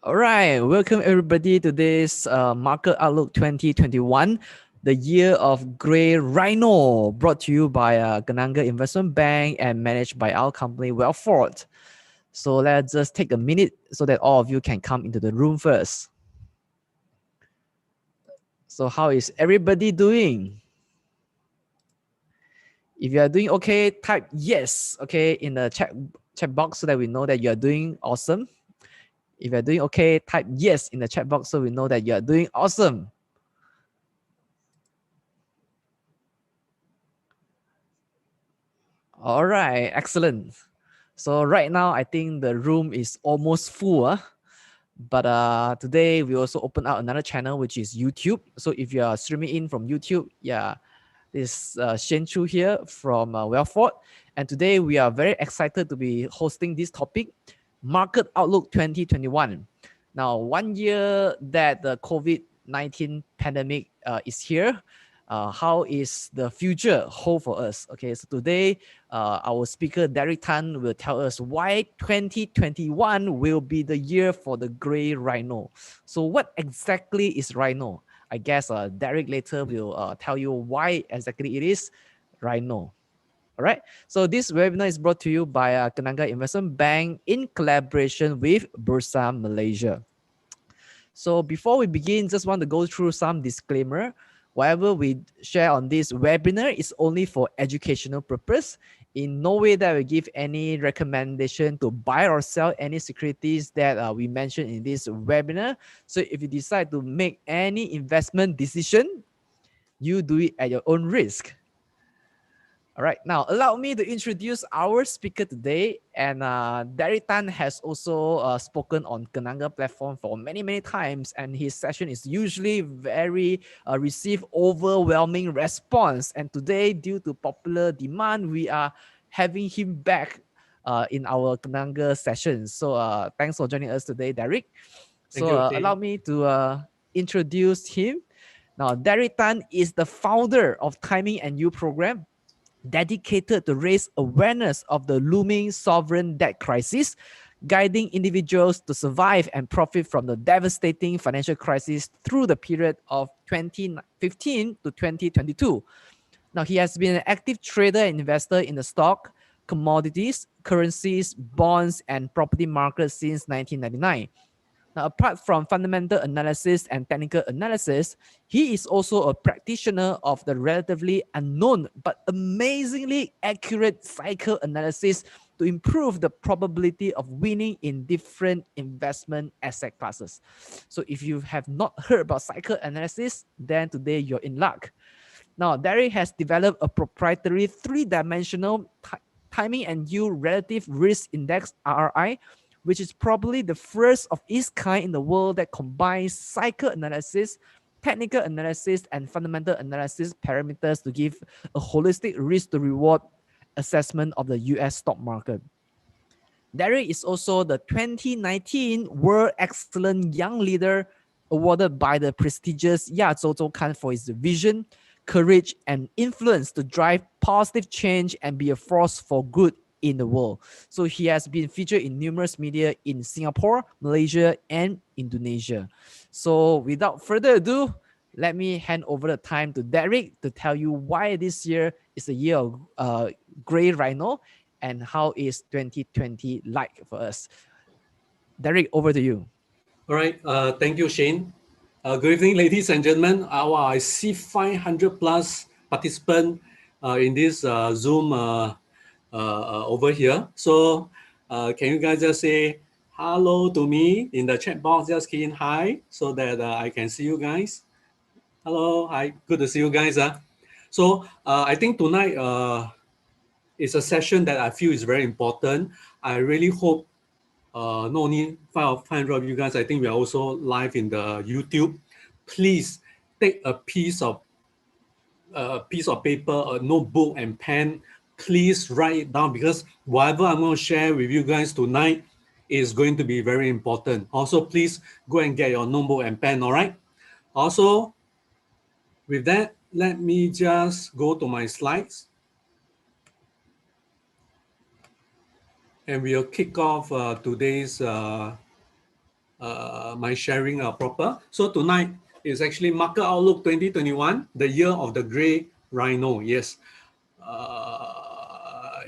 All right, welcome everybody to this Market Outlook 2021, the year of Gray Rhino, brought to you by Kenanga Investment Bank and managed by our company, Wealthfort. So let's just take a minute so that all of you can come into the room first. So how is everybody doing? If you are doing okay, type yes, okay, in the chat box so that we know that you are doing awesome. If you're doing okay, type yes in the chat box so we know that you're doing awesome. All right, excellent. So right now, I think the room is almost full. But today, we also open out another channel, which is YouTube. So if you are streaming in from YouTube, yeah, this Shen Chu here from Wealthfort. And today, we are very excited to be hosting this topic, Market Outlook 2021. Now, 1 year that the COVID-19 pandemic is here, how is the future hold for us? Okay, so today, our speaker, Derick Tan, will tell us why 2021 will be the year for the Gray Rhino. So what exactly is Rhino? I guess Derick later will tell you why exactly it is Rhino. All right. So this webinar is brought to you by Kenanga Investment Bank in collaboration with Bursa Malaysia. So before we begin, just want to go through some disclaimer. Whatever we share on this webinar is only for educational purpose. In no way that we give any recommendation to buy or sell any securities that we mentioned in this webinar. So if you decide to make any investment decision, you do it at your own risk. All right, now allow me to introduce our speaker today. And Derick Tan has also spoken on Kenanga platform for many times, and his session is usually very receive overwhelming response. And today, due to popular demand, we are having him back in our Kenanga session. So thanks for joining us today, Derick. So allow me to introduce him. Now, Derick Tan is the founder of Timing and You program, dedicated to raise awareness of the looming sovereign debt crisis, guiding individuals to survive and profit from the devastating financial crisis through the period of 2015 to 2022. Now, he has been an active trader and investor in the stock, commodities, currencies, bonds, and property markets since 1999. Now, apart from fundamental analysis and technical analysis, he is also a practitioner of the relatively unknown but amazingly accurate cycle analysis to improve the probability of winning in different investment asset classes. So if you have not heard about cycle analysis, then today you're in luck. Now, Derick has developed a proprietary three-dimensional timing and yield relative risk index, RRI, which is probably the first of its kind in the world that combines cycle analysis, technical analysis, and fundamental analysis parameters to give a holistic risk to reward assessment of the US stock market. Derick is also the 2019 World Excellent Young Leader awarded by the prestigious 亚洲周刊 for his vision, courage, and influence to drive positive change and be a force for good in the world. So he has been featured in numerous media in Singapore, Malaysia, and Indonesia. So without further ado, let me hand over the time to Derick to tell you why this year is the year of Gray Rhino and how is 2020 like for us. Derick, over to you. All right. Thank you, Shane. Good evening, ladies and gentlemen. I see 500 plus participants in this Zoom over here. So can you guys just say hello to me in the chat box? Just key in hi so that I can see you guys. Hello. Hi. Good to see you guys. So I think tonight is a session that I feel is very important. I really hope not only 500 of you guys, I think we are also live in the YouTube. Please take a piece of paper, a notebook and pen. Please write it down because whatever I'm going to share with you guys tonight is going to be very important. Also, please go and get your notebook and pen, all right? Also, with that, let me just go to my slides. And we'll kick off today's my sharing proper. So tonight is actually Market Outlook 2021, the year of the Gray Rhino. Yes.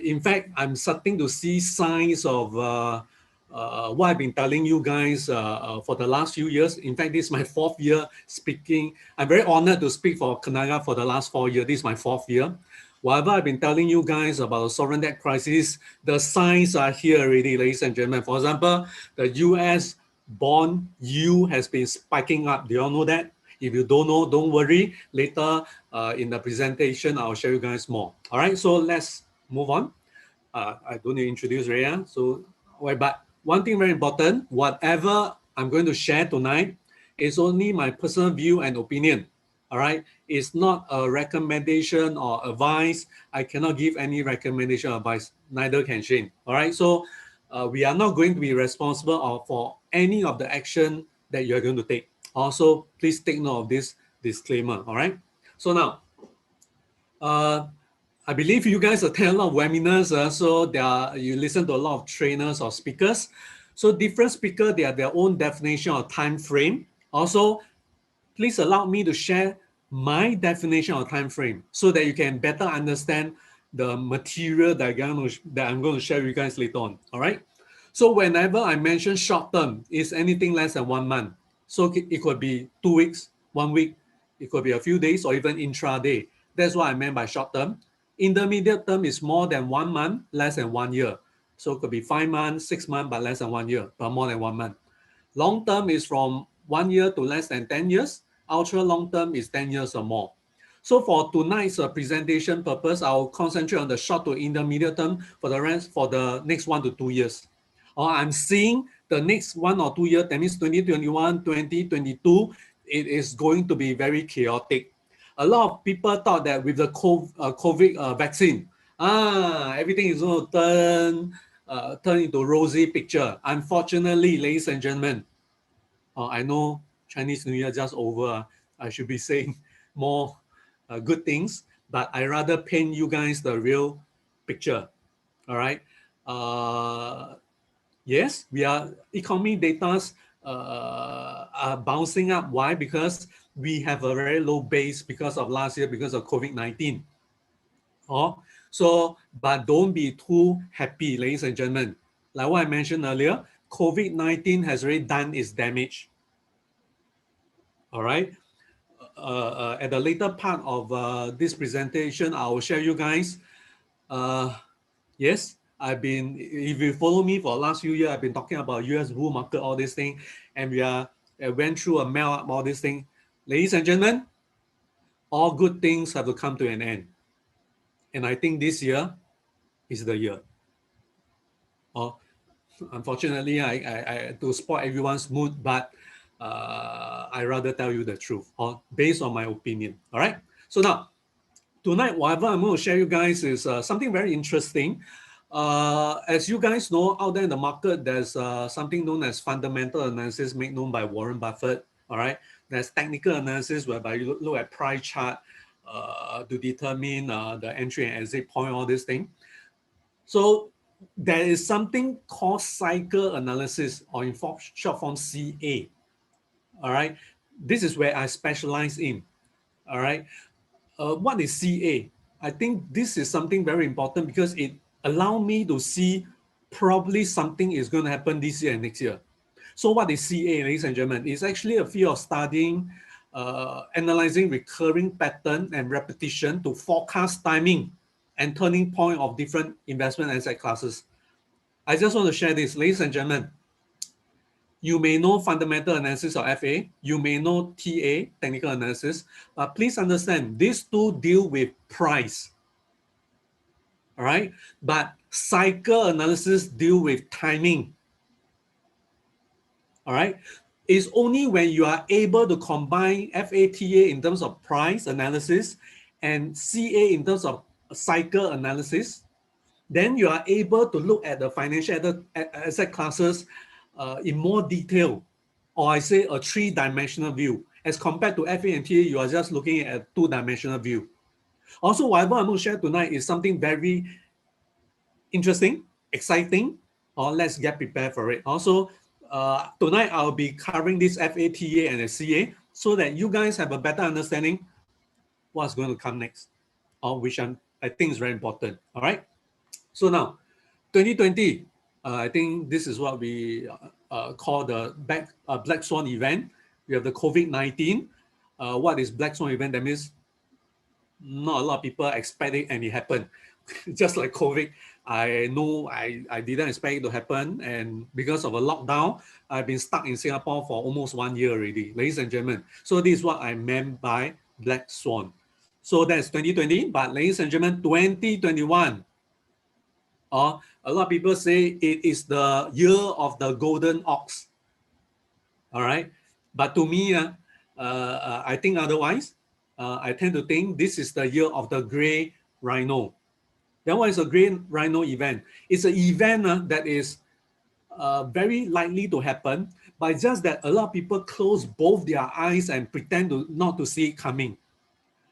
In fact, I'm starting to see signs of what I've been telling you guys for the last few years. In fact, this is my 4th year speaking. I'm very honored to speak for Kenanga for the last 4 years. This is my 4th year. Whatever I've been telling you guys about the sovereign debt crisis, the signs are here already, ladies and gentlemen. For example, the US bond yield has been spiking up. Do you all know that? If you don't know, don't worry. Later in the presentation, I'll show you guys more. All right, so let's move on. I don't need to introduce Rhea. So, but one thing very important, whatever I'm going to share tonight is only my personal view and opinion. All right, it's not a recommendation or advice. I cannot give any recommendation or advice. Neither can Shane. All right, so we are not going to be responsible for any of the action that you are going to take. Also, please take note of this disclaimer. All right. So now, I believe you guys attend a lot of webinars. So you listen to a lot of trainers or speakers. So different speakers, they have their own definition or time frame. Also, please allow me to share my definition of time frame so that you can better understand the material that I'm going to share with you guys later on. All right. So whenever I mention short term, it's anything less than 1 month. So it could be 2 weeks, 1 week. It could be a few days or even intraday. That's what I meant by short term. Intermediate term is more than 1 month, less than 1 year. So it could be 5 months, 6 months, but less than 1 year, but more than 1 month. Long term is from 1 year to less than 10 years. Ultra long term is 10 years or more. So for tonight's presentation purpose, I'll concentrate on the short to intermediate term for the next 1 to 2 years. I'm seeing the next 1 or 2 years, that means 2021, 2022, it is going to be very chaotic. A lot of people thought that with the COVID vaccine, everything is going to turn into a rosy picture. Unfortunately, ladies and gentlemen, I know Chinese New Year just over. I should be saying more good things, but I rather paint you guys the real picture. All right. Yes, economy data are bouncing up. Why? Because we have a very low base because of last year, because of COVID-19. But don't be too happy, ladies and gentlemen. Like what I mentioned earlier, COVID-19 has already done its damage. All right. At the later part of this presentation, I will share you guys. Yes, if you follow me for the last few years, I've been talking about US bull market, all these things, and we went through a melt up, all these things. Ladies and gentlemen, all good things have to come to an end. And I think this year is the year. Unfortunately, I to spoil everyone's mood, but I rather tell you the truth, based on my opinion. All right. So now, tonight, whatever I'm going to share you guys is something very interesting. As you guys know, out there in the market, there's something known as fundamental analysis made known by Warren Buffett. All right. There's technical analysis whereby you look at price chart to determine the entry and exit point, all this thing. So there is something called cycle analysis, or in short form CA. All right. This is where I specialize in. All right. What is CA? I think this is something very important because it allows me to see probably something is going to happen this year and next year. So what is CA, ladies and gentlemen? It's actually a field of studying, analyzing recurring pattern and repetition to forecast timing and turning point of different investment asset classes. I just want to share this, ladies and gentlemen. You may know fundamental analysis or FA, you may know TA, technical analysis, but please understand, these two deal with price. All right, but cycle analysis deal with timing. All right, it's only when you are able to combine FATA in terms of price analysis and CA in terms of cycle analysis, then you are able to look at the financial asset classes in more detail, or I say a 3-dimensional view. As compared to FA and TA, you are just looking at a 2-dimensional view. Also, whatever I'm going to share tonight is something very interesting, exciting, or let's get prepared for it. Also, tonight I'll be covering this FATA and the CA so that you guys have a better understanding what's going to come next, or which I think is very important. All right. So now, 2020, I think this is what we call the Black Swan event. We have the COVID-19. What is Black Swan event? That means not a lot of people expect it and it happened. Just like COVID, I know I didn't expect it to happen. And because of a lockdown, I've been stuck in Singapore for almost 1 year already, ladies and gentlemen. So this is what I meant by Black Swan. So that's 2020, but ladies and gentlemen, 2021, a lot of people say it is the year of the golden ox. All right. But to me, I think otherwise. I tend to think this is the year of the Gray Rhino. Then what is a Gray Rhino event? It's an event that is very likely to happen, but just that a lot of people close both their eyes and pretend not to see it coming.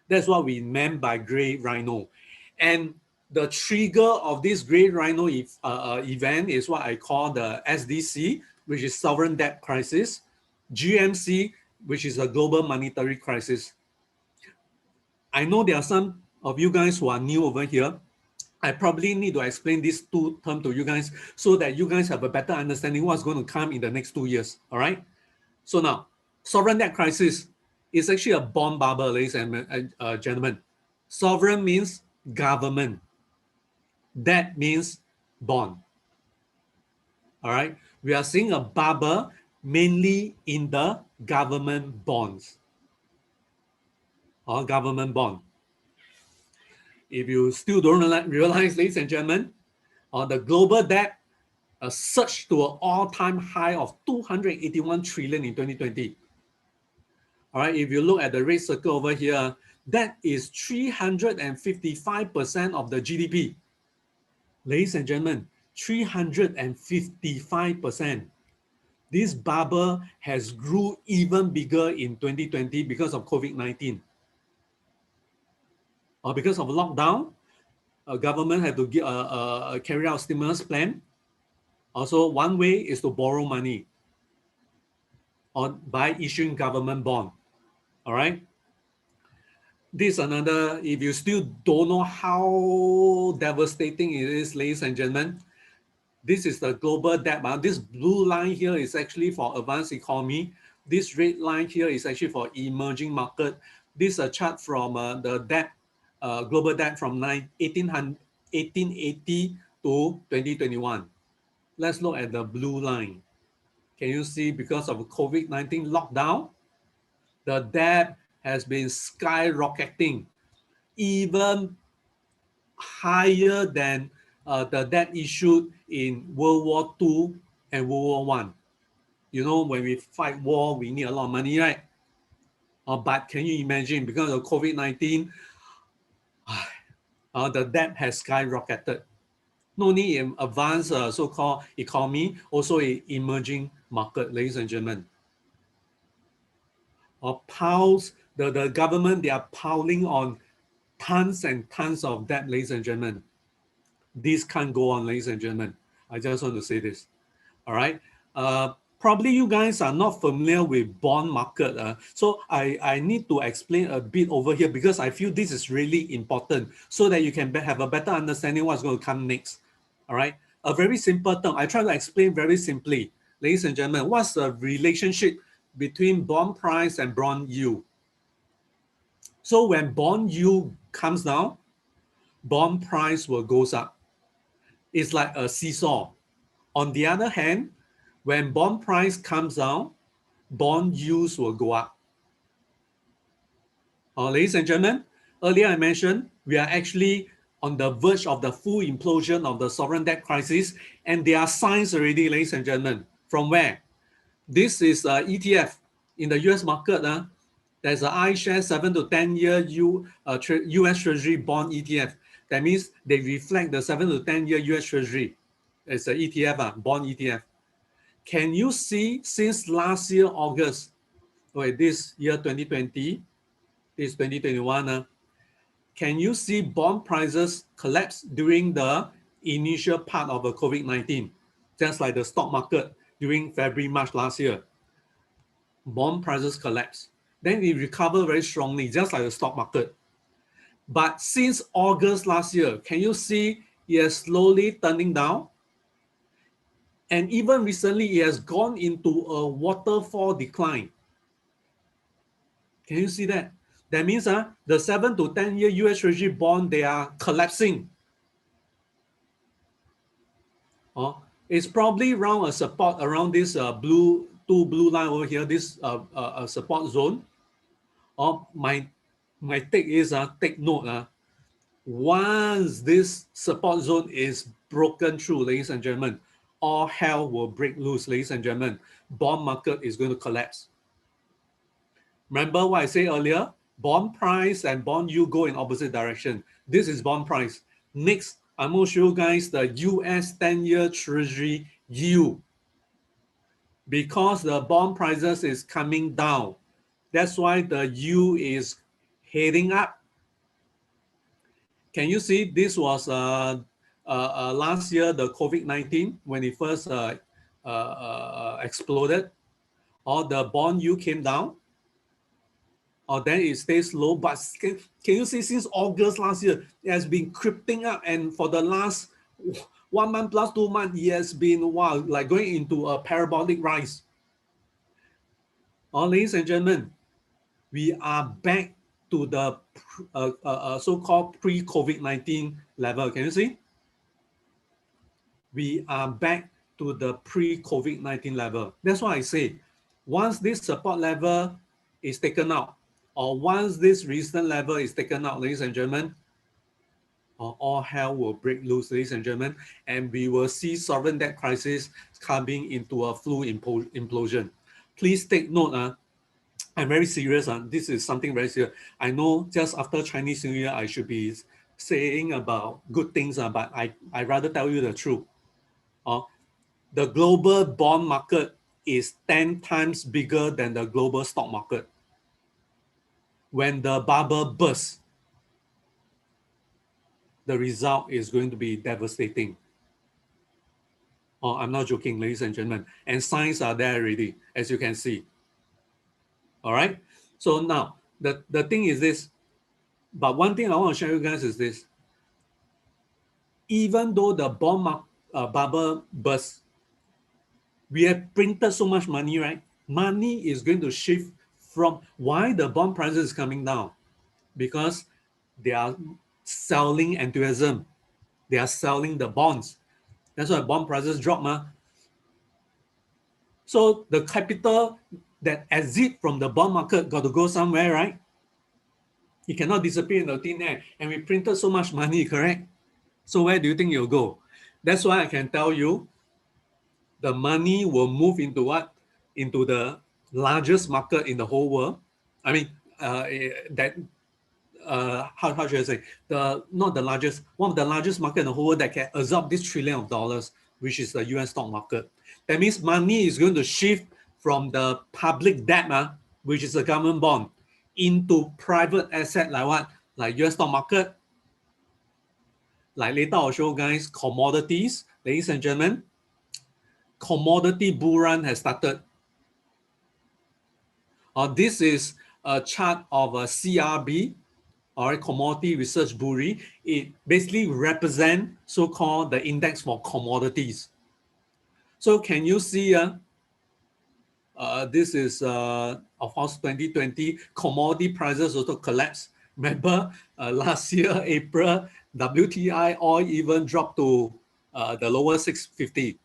That's what we meant by Gray Rhino. And the trigger of this Gray Rhino event is what I call the SDC, which is sovereign debt crisis, GMC, which is a global monetary crisis. I know there are some of you guys who are new over here. I probably need to explain these two terms to you guys so that you guys have a better understanding what's going to come in the next 2 years. All right. So now, sovereign debt crisis is actually a bond bubble, ladies and gentlemen. Sovereign means government. Debt means bond. All right. We are seeing a bubble mainly in the government bonds or government bond. If you still don't realize, ladies and gentlemen, the global debt surged to an all-time high of 281 trillion in 2020. All right, if you look at the red circle over here, that is 355% of the GDP. Ladies and gentlemen, 355%. This bubble has grew even bigger in 2020 because of COVID-19. Or because of lockdown, government had to carry out stimulus plan. Also, one way is to borrow money or by issuing government bond. All right. This is another, if you still don't know how devastating it is, ladies and gentlemen, this is the global debt. This blue line here is actually for advanced economy. This red line here is actually for emerging market. This is a chart from the debt, global debt from 1880 to 2021. Let's look at the blue line. Can you see because of COVID-19 lockdown, the debt has been skyrocketing, even higher than the debt issued in World War II and World War I. You know, when we fight war, we need a lot of money, right? But can you imagine, because of COVID-19, the debt has skyrocketed. Not only in advanced so-called economy, also in emerging market, ladies and gentlemen. The government, they are piling on tons and tons of debt, ladies and gentlemen. This can't go on, ladies and gentlemen. I just want to say this. All right. Probably you guys are not familiar with bond market. So I need to explain a bit over here because I feel this is really important so that you can have a better understanding what's going to come next. All right. A very simple term. I try to explain very simply. Ladies and gentlemen, what's the relationship between bond price and bond yield? So when bond yield comes down, bond price will goes up. It's like a seesaw. On the other hand, when bond price comes down, bond yields will go up. Ladies and gentlemen, earlier I mentioned we are actually on the verge of the full implosion of the sovereign debt crisis, and there are signs already, ladies and gentlemen. From where? This is ETF in the US market. There's an iShares 7 to 10 year US Treasury bond ETF. That means they reflect the 7 to 10 year US Treasury. It's an ETF, bond ETF. Can you see since last year, August, this year 2020, this 2021, can you see bond prices collapse during the initial part of the COVID-19? Just like the stock market, during February, March last year. Bond prices collapsed. Then it recovered very strongly, just like the stock market. But since August last year, can you see it is slowly turning down? And even recently, it has gone into a waterfall decline. Can you see that? That means the 7 to 10-year US Treasury bond, they are collapsing. It's probably around a support around this two blue line over here, this support zone. My take is take note. Once this support zone is broken through, ladies and gentlemen, all hell will break loose, ladies and gentlemen. Bond market is going to collapse. Remember what I said earlier? Bond price and bond yield go in opposite direction. This is bond price. Next, I'm going to show you guys the US 10-year Treasury yield. Because the bond prices is coming down, that's why the yield is heading up. Can you see this was last year, the COVID-19, when it first exploded, or the bond yield came down, or then it stays low. But can you see since August last year, it has been creeping up, and for the last 1 month plus 2 months, it has been like going into a parabolic rise. Ladies and gentlemen, we are back to the so-called pre-COVID-19 level. Can you see? We are back to the pre-COVID-19 level. That's why I say, once this support level is taken out, or once this resistance level is taken out, ladies and gentlemen, all hell will break loose, ladies and gentlemen, and we will see sovereign debt crisis coming into a full implosion. Please take note. I'm very serious. This is something very serious. I know just after Chinese New Year, I should be saying about good things, but I rather tell you the truth. The global bond market is 10 times bigger than the global stock market. When the bubble bursts, the result is going to be devastating. I'm not joking, ladies and gentlemen. And signs are there already, as you can see. All right. So now the thing is this, but one thing I want to share with you guys is this. Even though the bond bubble burst, we have printed so much money, right? Money is going to shift from why the bond prices is coming down, because they are selling enthusiasm. They are selling the bonds. That's why bond prices drop. So the capital that exit from the bond market got to go somewhere, right? It cannot disappear in the thin air. And we printed so much money, correct? So where do you think you'll go? That's why I can tell you the money will move into what? Into the largest market in the whole world. I mean, how should I say? Not the largest, one of the largest market in the whole world that can absorb this $1 trillion, which is the US stock market. That means money is going to shift from the public debt, which is a government bond, into private asset like what? Like US stock market. Like later I'll show you guys commodities. Ladies and gentlemen, commodity bull run has started. This is a chart of a CRB, or Commodity Research Bureau. It basically represents so-called the index for commodities. So can you see this is of course 2020 commodity prices also collapsed. Remember last year April, WTI oil even dropped to the lower 650.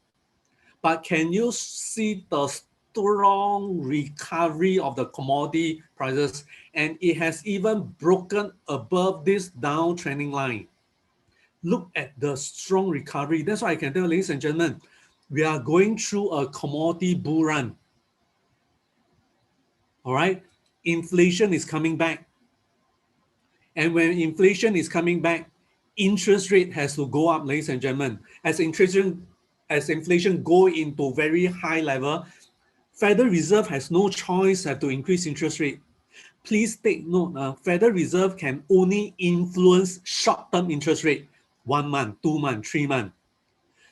But can you see the strong recovery of the commodity prices? And it has even broken above this downtrending line. Look at the strong recovery. That's why I can tell, ladies and gentlemen, we are going through a commodity bull run. All right, inflation is coming back. And when inflation is coming back, interest rate has to go up, ladies and gentlemen. As inflation go into very high level, Federal Reserve has no choice have to increase interest rate. Please take note, Federal Reserve can only influence short-term interest rate, 1 month, 2 months, 3 months.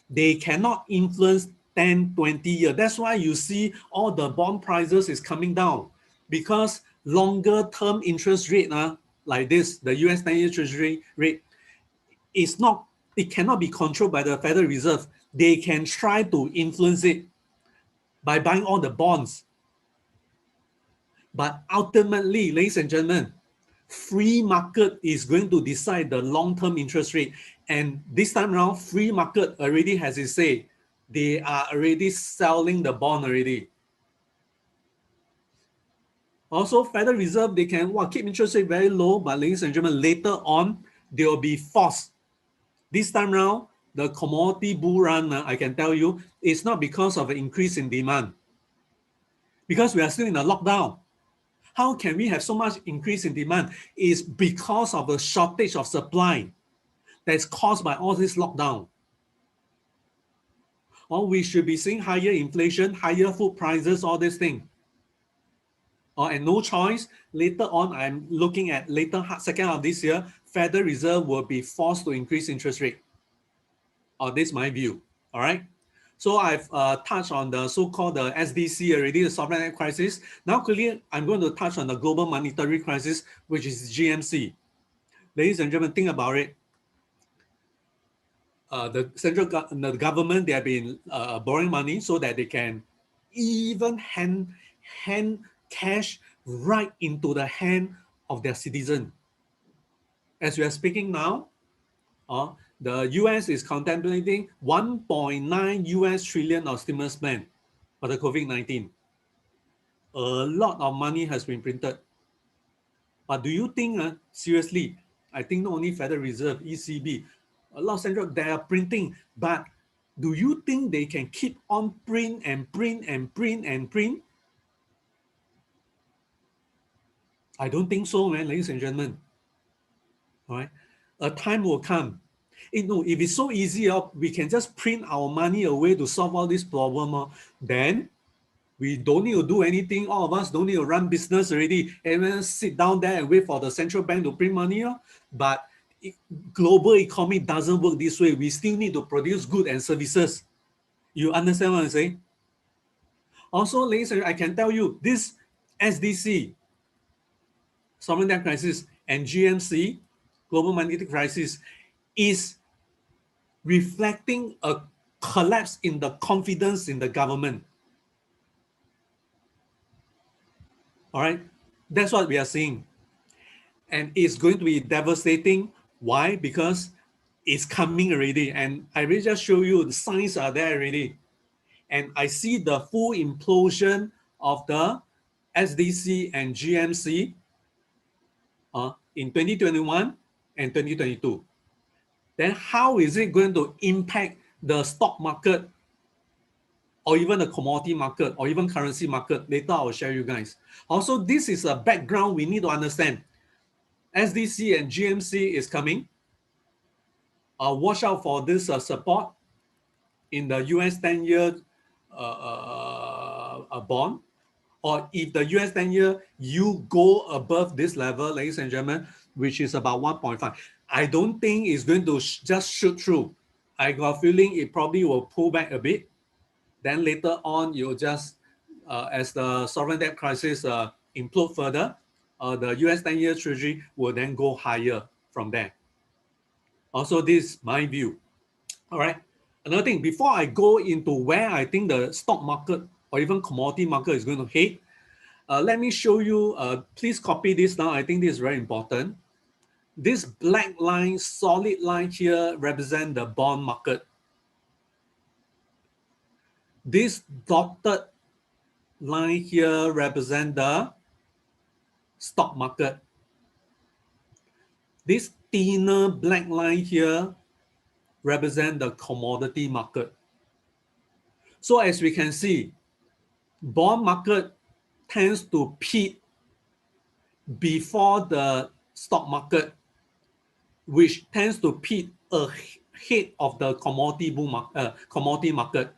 They cannot influence 10, 20 year. That's why you see all the bond prices is coming down, because longer term interest rate like this, the US 10-year treasury rate, it cannot be controlled by the Federal Reserve. They can try to influence it by buying all the bonds. But ultimately, ladies and gentlemen, free market is going to decide the long-term interest rate. And this time around, free market already has its say. They are already selling the bond already. Also, Federal Reserve, they can keep interest rate very low, but ladies and gentlemen, later on, they will be forced. This time around, the commodity bull run, I can tell you, it's not because of an increase in demand. Because we are still in a lockdown. How can we have so much increase in demand? It's because of a shortage of supply that's caused by all this lockdown. Or we should be seeing higher inflation, higher food prices, all this thing. And no choice. Later on, I'm looking at second half of this year, Federal Reserve will be forced to increase interest rate. This is my view. All right. So I've touched on the so-called the SDC already, the sovereign debt crisis. Now, quickly, I'm going to touch on the global monetary crisis, which is GMC. Ladies and gentlemen, think about it. The government, they have been borrowing money so that they can even hand cash right into the hand of their citizen. As we are speaking now, the US is contemplating 1.9 US trillion of stimulus plan for the COVID-19. A lot of money has been printed. But do you think, seriously, I think not only Federal Reserve, ECB, a lot of central, they are printing, but do you think they can keep on print and print and print and print? I don't think so, man, ladies and gentlemen. All right, a time will come. If it's so easy, we can just print our money away to solve all this problem. Then we don't need to do anything. All of us don't need to run business already. Everyone sit down there and wait for the central bank to print money. But global economy doesn't work this way. We still need to produce goods and services. You understand what I'm saying? Also, ladies and gentlemen, I can tell you this SDC, sovereign debt crisis, and GMC, global monetary crisis, is reflecting a collapse in the confidence in the government. All right, that's what we are seeing. And it's going to be devastating. Why? Because it's coming already. And I will just show you the signs are there already. And I see the full implosion of the SDC and GMC in 2021 and 2022. Then how is it going to impact the stock market or even the commodity market or even currency market? Later I will share you guys. Also, this is a background we need to understand. SDC and GMC is coming. Watch out for this support in the US 10-year bond. Or if the US 10-year, you go above this level, ladies and gentlemen, which is about 1.5. I don't think it's going to just shoot through. I got a feeling it probably will pull back a bit. Then later on, you'll just, as the sovereign debt crisis implode further, the US 10-year treasury will then go higher from there. Also, this is my view. All right. Another thing, before I go into where I think the stock market or even commodity market is going to head, let me show you, please copy this down. I think this is very important. This black line, solid line here represent the bond market. This dotted line here represent the stock market. This thinner black line here represent the commodity market. So as we can see, bond market tends to peak before the stock market, which tends to peak ahead of the commodity market.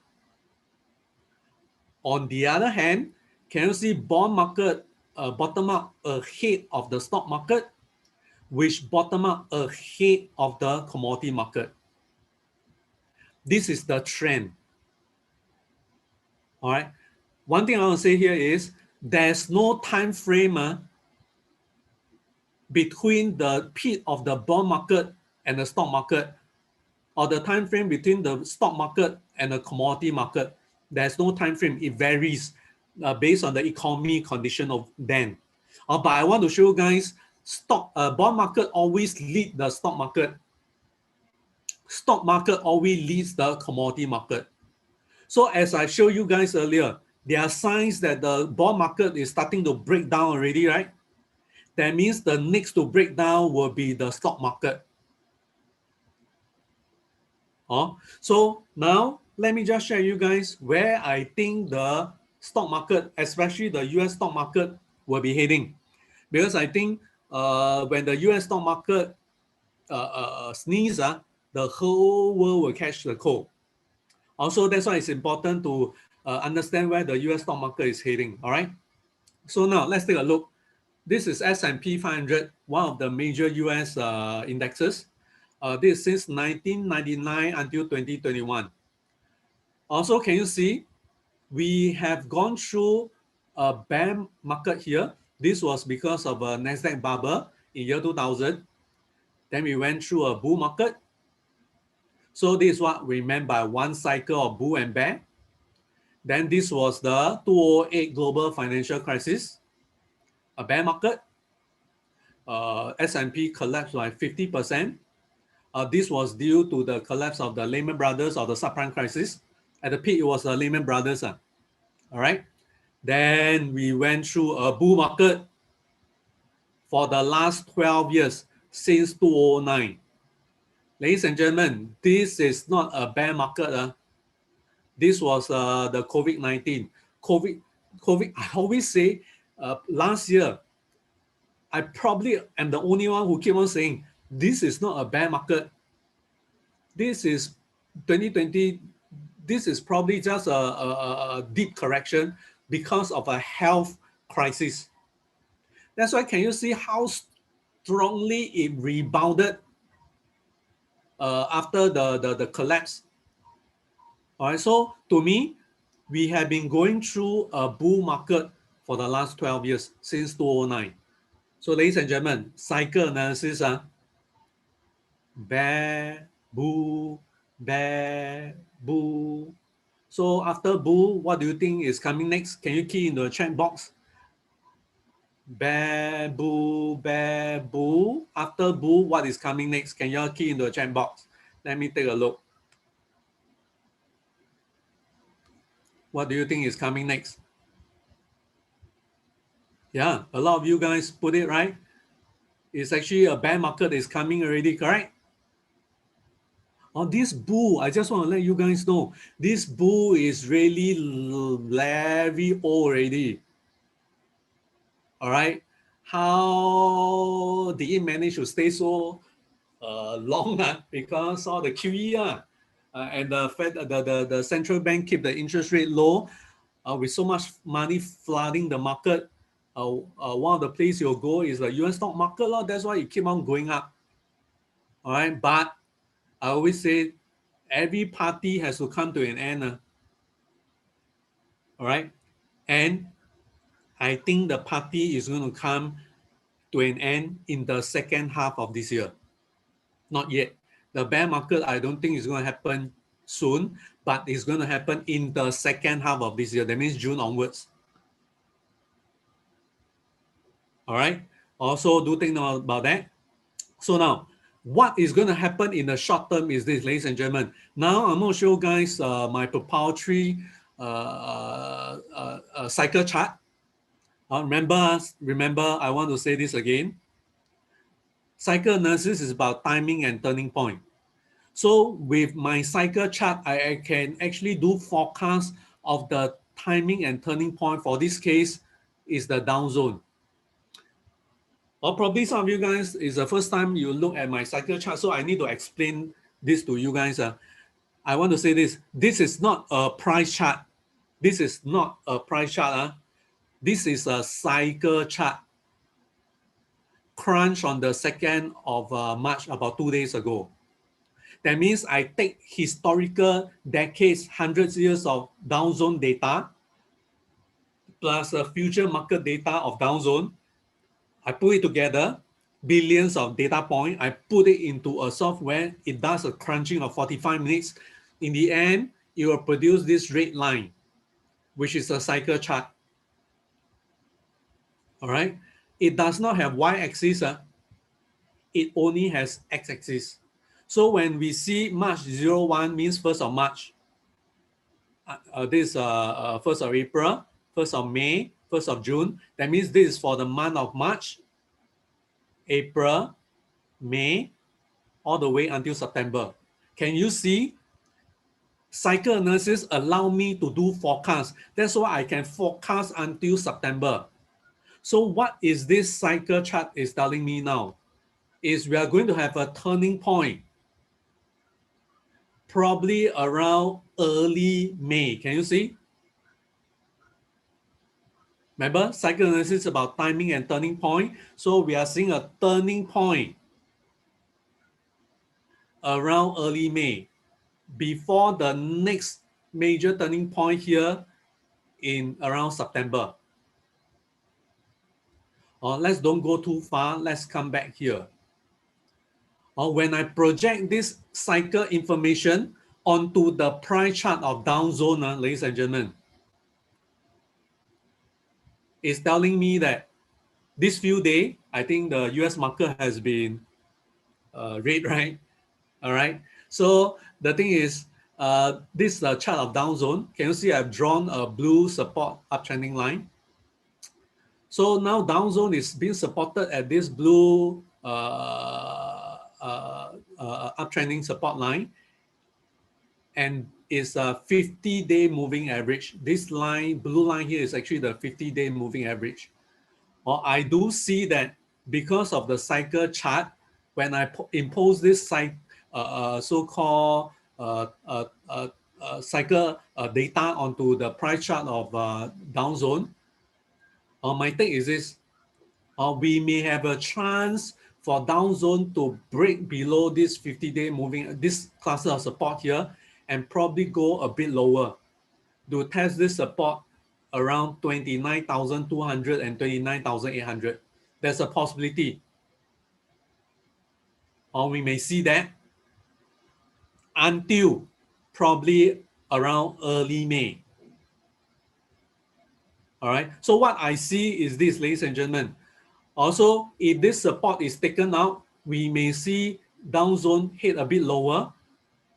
On the other hand, can you see bond market bottom up ahead of the stock market, which bottom up ahead of the commodity market? This is the trend. All right. One thing I want to say here is there's no time frame between the peak of the bond market and the stock market, or the time frame between the stock market and the commodity market. There's no time frame. It varies based on the economy condition of then. But I want to show you guys bond market always lead the stock market. Stock market always leads the commodity market. So as I showed you guys earlier, there are signs that the bond market is starting to break down already, right? That means the next to break down will be the stock market. So now let me just share you guys where I think the stock market, especially the US stock market, will be heading. Because I think when the US stock market sneeze, the whole world will catch the cold. Also, that's why it's important to understand where the US stock market is heading. All right. So now let's take a look. This is S&P 500, one of the major US indexes. This is since 1999 until 2021. Also, can you see we have gone through a bear market here. This was because of a Nasdaq bubble in year 2000. Then we went through a bull market. So this is what we meant by one cycle of bull and bear. Then this was the 2008 global financial crisis, a bear market. S&P collapsed by 50%. This was due to the collapse of the Lehman Brothers or the subprime crisis. At the peak, it was the Lehman Brothers. All right. Then we went through a bull market for the last 12 years since 2009. Ladies and gentlemen, this is not a bear market. This was the COVID-19. COVID, I always say last year, I probably am the only one who keep on saying, this is not a bear market. This is 2020. This is probably just a deep correction because of a health crisis. That's why can you see how strongly it rebounded after the collapse? All right, so to me, we have been going through a bull market for the last 12 years since 2009. So ladies and gentlemen, cycle analysis, bear, bull, bear, bull. So after bull, what do you think is coming next? Can you key in the chat box? Bear, bull, bear, bull. After bull, what is coming next? Can you all key in the chat box? Let me take a look. What do you think is coming next? Yeah, a lot of you guys put it right. It's actually a bear market is coming already, correct? On this bull, I just want to let you guys know, this bull is really very old already. All right. How did it manage to stay so long? Because all the QE and the Fed, the central bank keep the interest rate low with so much money flooding the market. One of the places you'll go is the US stock market. That's why it keep on going up. All right. But I always say every party has to come to an end. All right. And I think the party is going to come to an end in the second half of this year. Not yet. The bear market, I don't think is going to happen soon, but it's going to happen in the second half of this year. That means June onwards. All right. Also, do think about that. So now, what is going to happen in the short term is this, ladies and gentlemen. Now, I'm going to show you guys my proprietary cycle chart. Remember, I want to say this again. Cycle analysis is about timing and turning point. So with my cycle chart, I can actually do forecast of the timing and turning point. For this case, is the down zone. Or probably some of you guys is the first time you look at my cycle chart, so I need to explain this to you guys. I want to say this. This is not a price chart. This is not a price chart. This is a cycle chart. Crunch on the 2nd of March, about 2 days ago. That means I take historical decades, hundreds of years of down zone data, plus a future market data of down zone. I put it together, billions of data points. I put it into a software. It does a crunching of 45 minutes. In the end, it will produce this red line, which is a cycle chart. All right. It does not have y-axis. It only has x-axis. So when we see March 01 means 1st of March. This 1st of April, 1st of May, 1st of June. That means this is for the month of March, April, May, all the way until September. Can you see? Cycle analysis allow me to do forecast. That's why I can forecast until September. So what is this cycle chart is telling me now? Is we are going to have a turning point probably around early May. Can you see? Remember, cycle analysis is about timing and turning point. So we are seeing a turning point around early May before the next major turning point here in around September. Let's don't go too far. Let's come back here. When I project this cycle information onto the price chart of down zone, ladies and gentlemen, it's telling me that this few days, I think the US market has been red, right? All right. So the thing is, this chart of down zone, can you see I've drawn a blue support uptrending line? So now down zone is being supported at this blue uptrending support line, and it's a 50-day moving average. This line, blue line here, is actually the 50-day moving average. I do see that because of the cycle chart, when I impose this so-called cycle data onto the price chart of down zone, my take is this: we may have a chance for down zone to break below this 50-day moving, this cluster of support here, and probably go a bit lower to test this support around 29,200 and 29,800. There's a possibility. Or we may see that until probably around early May. All right. So what I see is this, ladies and gentlemen. Also, if this support is taken out, we may see down zone hit a bit lower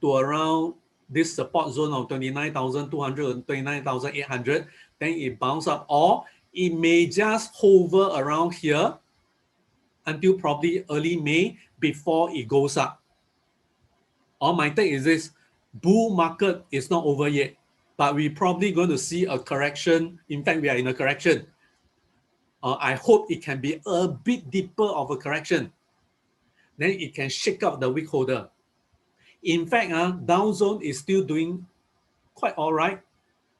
to around this support zone of 29,200 and 29,800. Then it bounce up, or it may just hover around here until probably early May before it goes up. My take is this: bull market is not over yet, but we're probably going to see a correction. In fact, we are in a correction. I hope it can be a bit deeper of a correction. Then it can shake up the wick holder. In fact, down zone is still doing quite all right.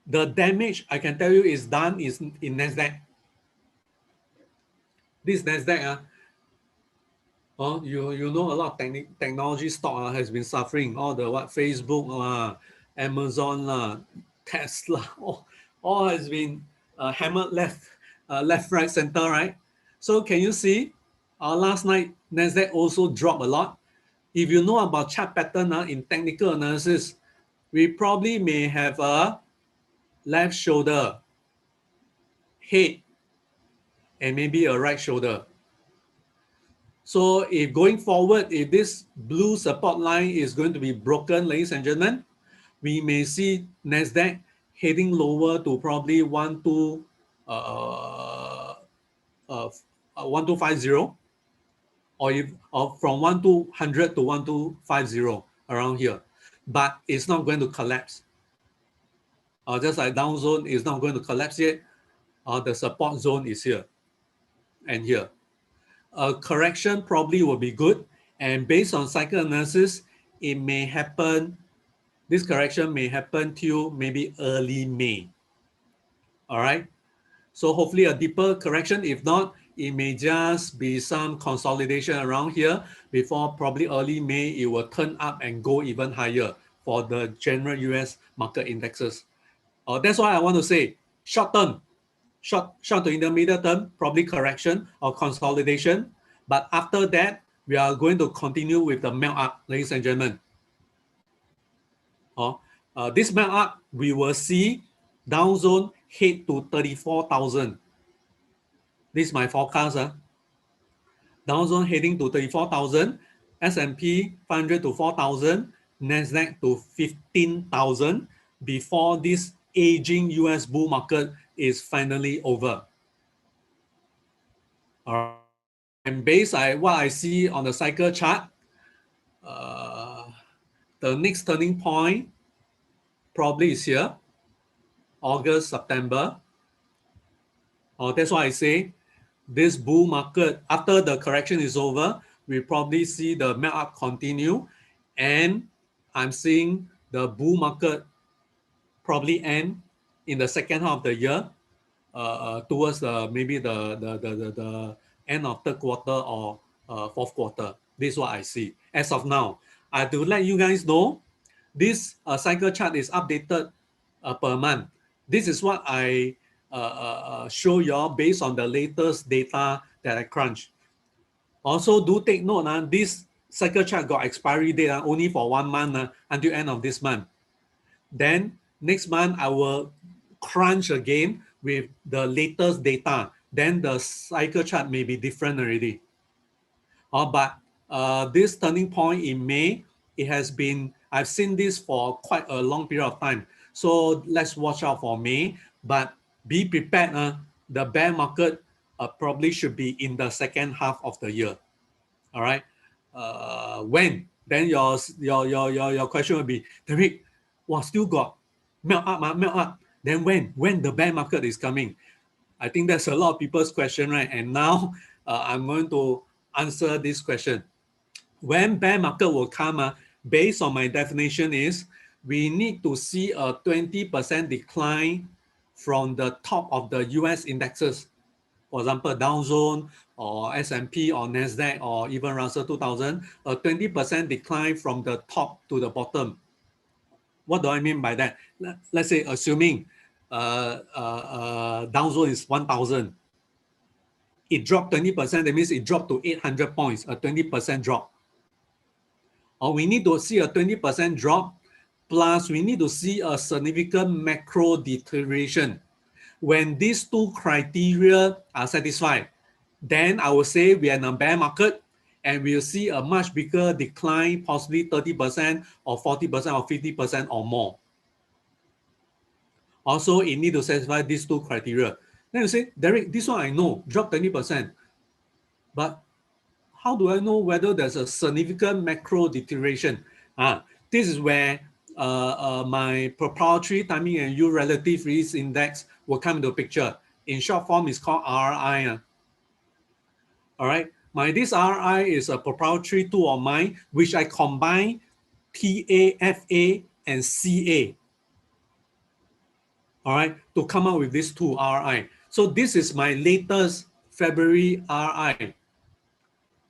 The damage, I can tell you, is done is in Nasdaq. This Nasdaq, you know, a lot of technology stock has been suffering. All the Facebook, Amazon, Tesla, all has been hammered left, right, center, right? So can you see? Last night Nasdaq also dropped a lot. If you know about chart pattern in technical analysis, we probably may have a left shoulder, head, and maybe a right shoulder. So if going forward, if this blue support line is going to be broken, ladies and gentlemen, we may see Nasdaq heading lower to probably 1250, or from 1200 to 1250 around here, but it's not going to collapse. Just like down zone is not going to collapse yet. The support zone is here and here. A correction probably will be good, and based on cycle analysis, it may happen. This correction may happen till maybe early May. All right. So hopefully a deeper correction. If not, it may just be some consolidation around here before probably early May, it will turn up and go even higher for the general US market indexes. That's why I want to say short term, short to intermediate term, probably correction or consolidation. But after that, we are going to continue with the melt up, ladies and gentlemen. This melt up, we will see Dow Zone head to 34,000. This is my forecast. Dow Zone heading to 34,000, S&P 500 to 4,000, Nasdaq to 15,000 before this aging US bull market is finally over. All right. And based on what I see on the cycle chart, the next turning point probably is here, August, September. That's why I say this bull market, after the correction is over, we probably see the melt up continue, and I'm seeing the bull market probably end in the second half of the year, towards maybe the end of third quarter or fourth quarter. This is what I see as of now. I have to let you guys know this cycle chart is updated per month. This is what I show you all based on the latest data that I crunch. Also, do take note, this cycle chart got expiry date only for 1 month until end of this month. Then next month, I will crunch again with the latest data. Then the cycle chart may be different already. But this turning point in May, it has been, I've seen this for quite a long period of time. So let's watch out for May, but be prepared. The bear market probably should be in the second half of the year. All right. When? Then your question will be, Derick, still got melt up. Then when the bear market is coming? I think that's a lot of people's question, right? And now I'm going to answer this question. When bear market will come, based on my definition is, we need to see a 20% decline from the top of the US indexes. For example, Dow Jones or S&P or Nasdaq or even Russell 2000, a 20% decline from the top to the bottom. What do I mean by that? Let's say assuming Dow Jones is 1,000. It dropped 20%, that means it dropped to 800 points, a 20% drop. Or we need to see a 20% drop, plus we need to see a significant macro deterioration. When these two criteria are satisfied, then I will say we are in a bear market and we'll see a much bigger decline, possibly 30% or 40% or 50% or more. Also, it needs to satisfy these two criteria. Then you say, Derick, this one I know, drop 20%. But how do I know whether there's a significant macro deterioration? This is where my proprietary timing and yield relative risk index will come into picture. In short form, it's called RI. All right. This RI is a proprietary tool of mine, which I combine TAFA and CA. All right, to come up with this two RI. So this is my latest February RI.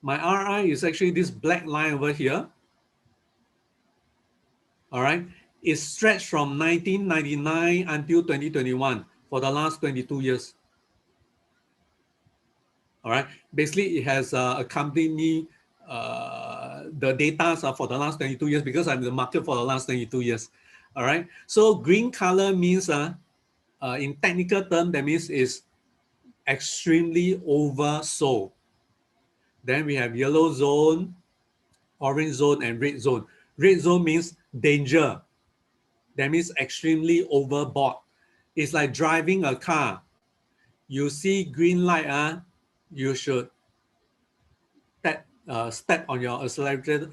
My RI is actually this black line over here. All right, it's stretched from 1999 until 2021 for the last 22 years. All right, basically it has accompanied me the data for the last 22 years because I'm in the market for the last 22 years. All right, so green color means in technical term, that means it's extremely oversold. Then we have yellow zone, orange zone, and red zone. Red zone means danger. That means extremely overbought. It's like driving a car. You see green light, you should step on your accelerator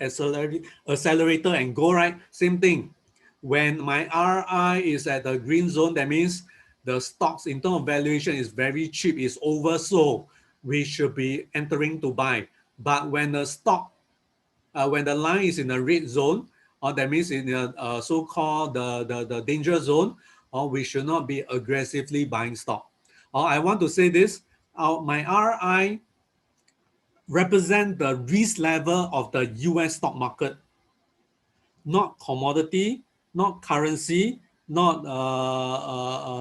and go, right? Same thing. When my RI is at the green zone, that means the stocks in terms of valuation is very cheap, it's oversold. We should be entering to buy. But when the stock, when the line is in the red zone, or that means in the so-called the danger zone, or we should not be aggressively buying stock. Or I want to say this, my RI represent the risk level of the US stock market, not commodity, not currency, not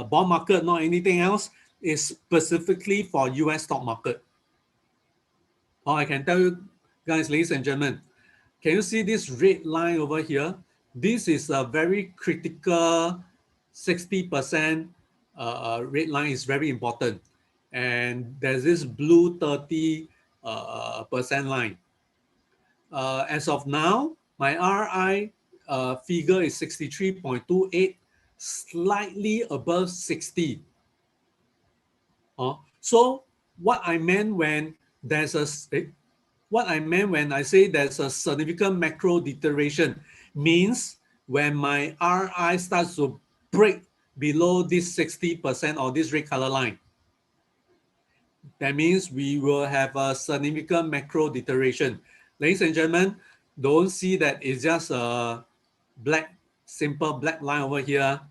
bond market, not anything else. It's specifically for US stock market. I can tell you guys, ladies and gentlemen, can you see this red line over here? This is a very critical 60% red line is very important. And there's this blue 30% line. As of now, my RI figure is 63.28, slightly above 60. So what I meant when there's a what I meant when I say there's a significant macro deterioration means when my RI starts to break below this 60% or this red color line, that means we will have a significant macro deterioration. Ladies and gentlemen, don't see that it's just a simple black line over here.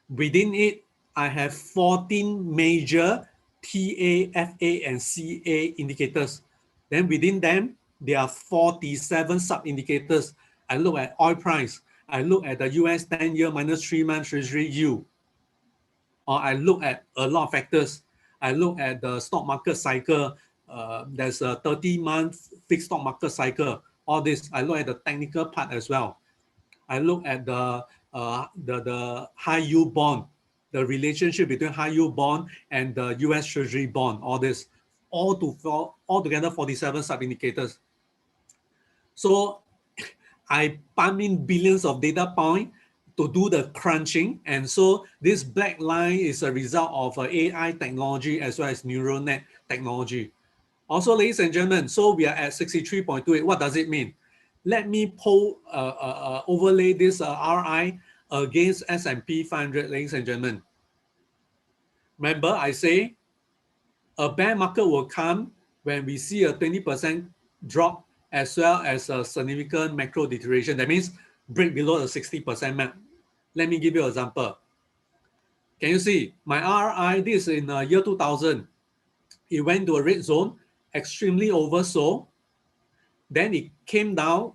Within it, I have 14 major TA, FA, and CA indicators. Then within them, there are 47 sub-indicators. I look at oil price. I look at the US 10-year minus 3-month Treasury yield. Or I look at a lot of factors. I look at the stock market cycle. There's a 30-month fixed stock market cycle. All this, I look at the technical part as well. I look at the high yield bond, the relationship between high yield bond and the US Treasury bond, all this, all together 47 sub-indicators. So I pump in billions of data points to do the crunching. And so this black line is a result of AI technology as well as neural net technology. Also, ladies and gentlemen, so we are at 63.28. What does it mean? Let me overlay this RI against S&P 500, ladies and gentlemen. Remember, I say a bear market will come when we see a 20% drop as well as a significant macro deterioration. That means break below the 60% mark. Let me give you an example. Can you see my RI? This is in year 2000. It went to a red zone, extremely oversold. Then it came down.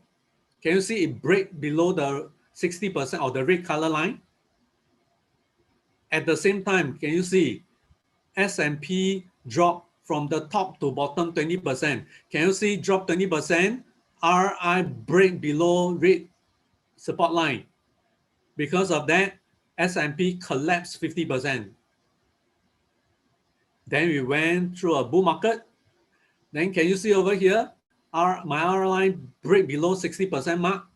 Can you see it break below the 60% of the red color line? At the same time, can you see S&P drop from the top to bottom 20%? Can you see drop 20%? RI break below red support line. Because of that, S&P collapsed 50%. Then we went through a bull market. Then can you see over here, my RI line break below 60% mark.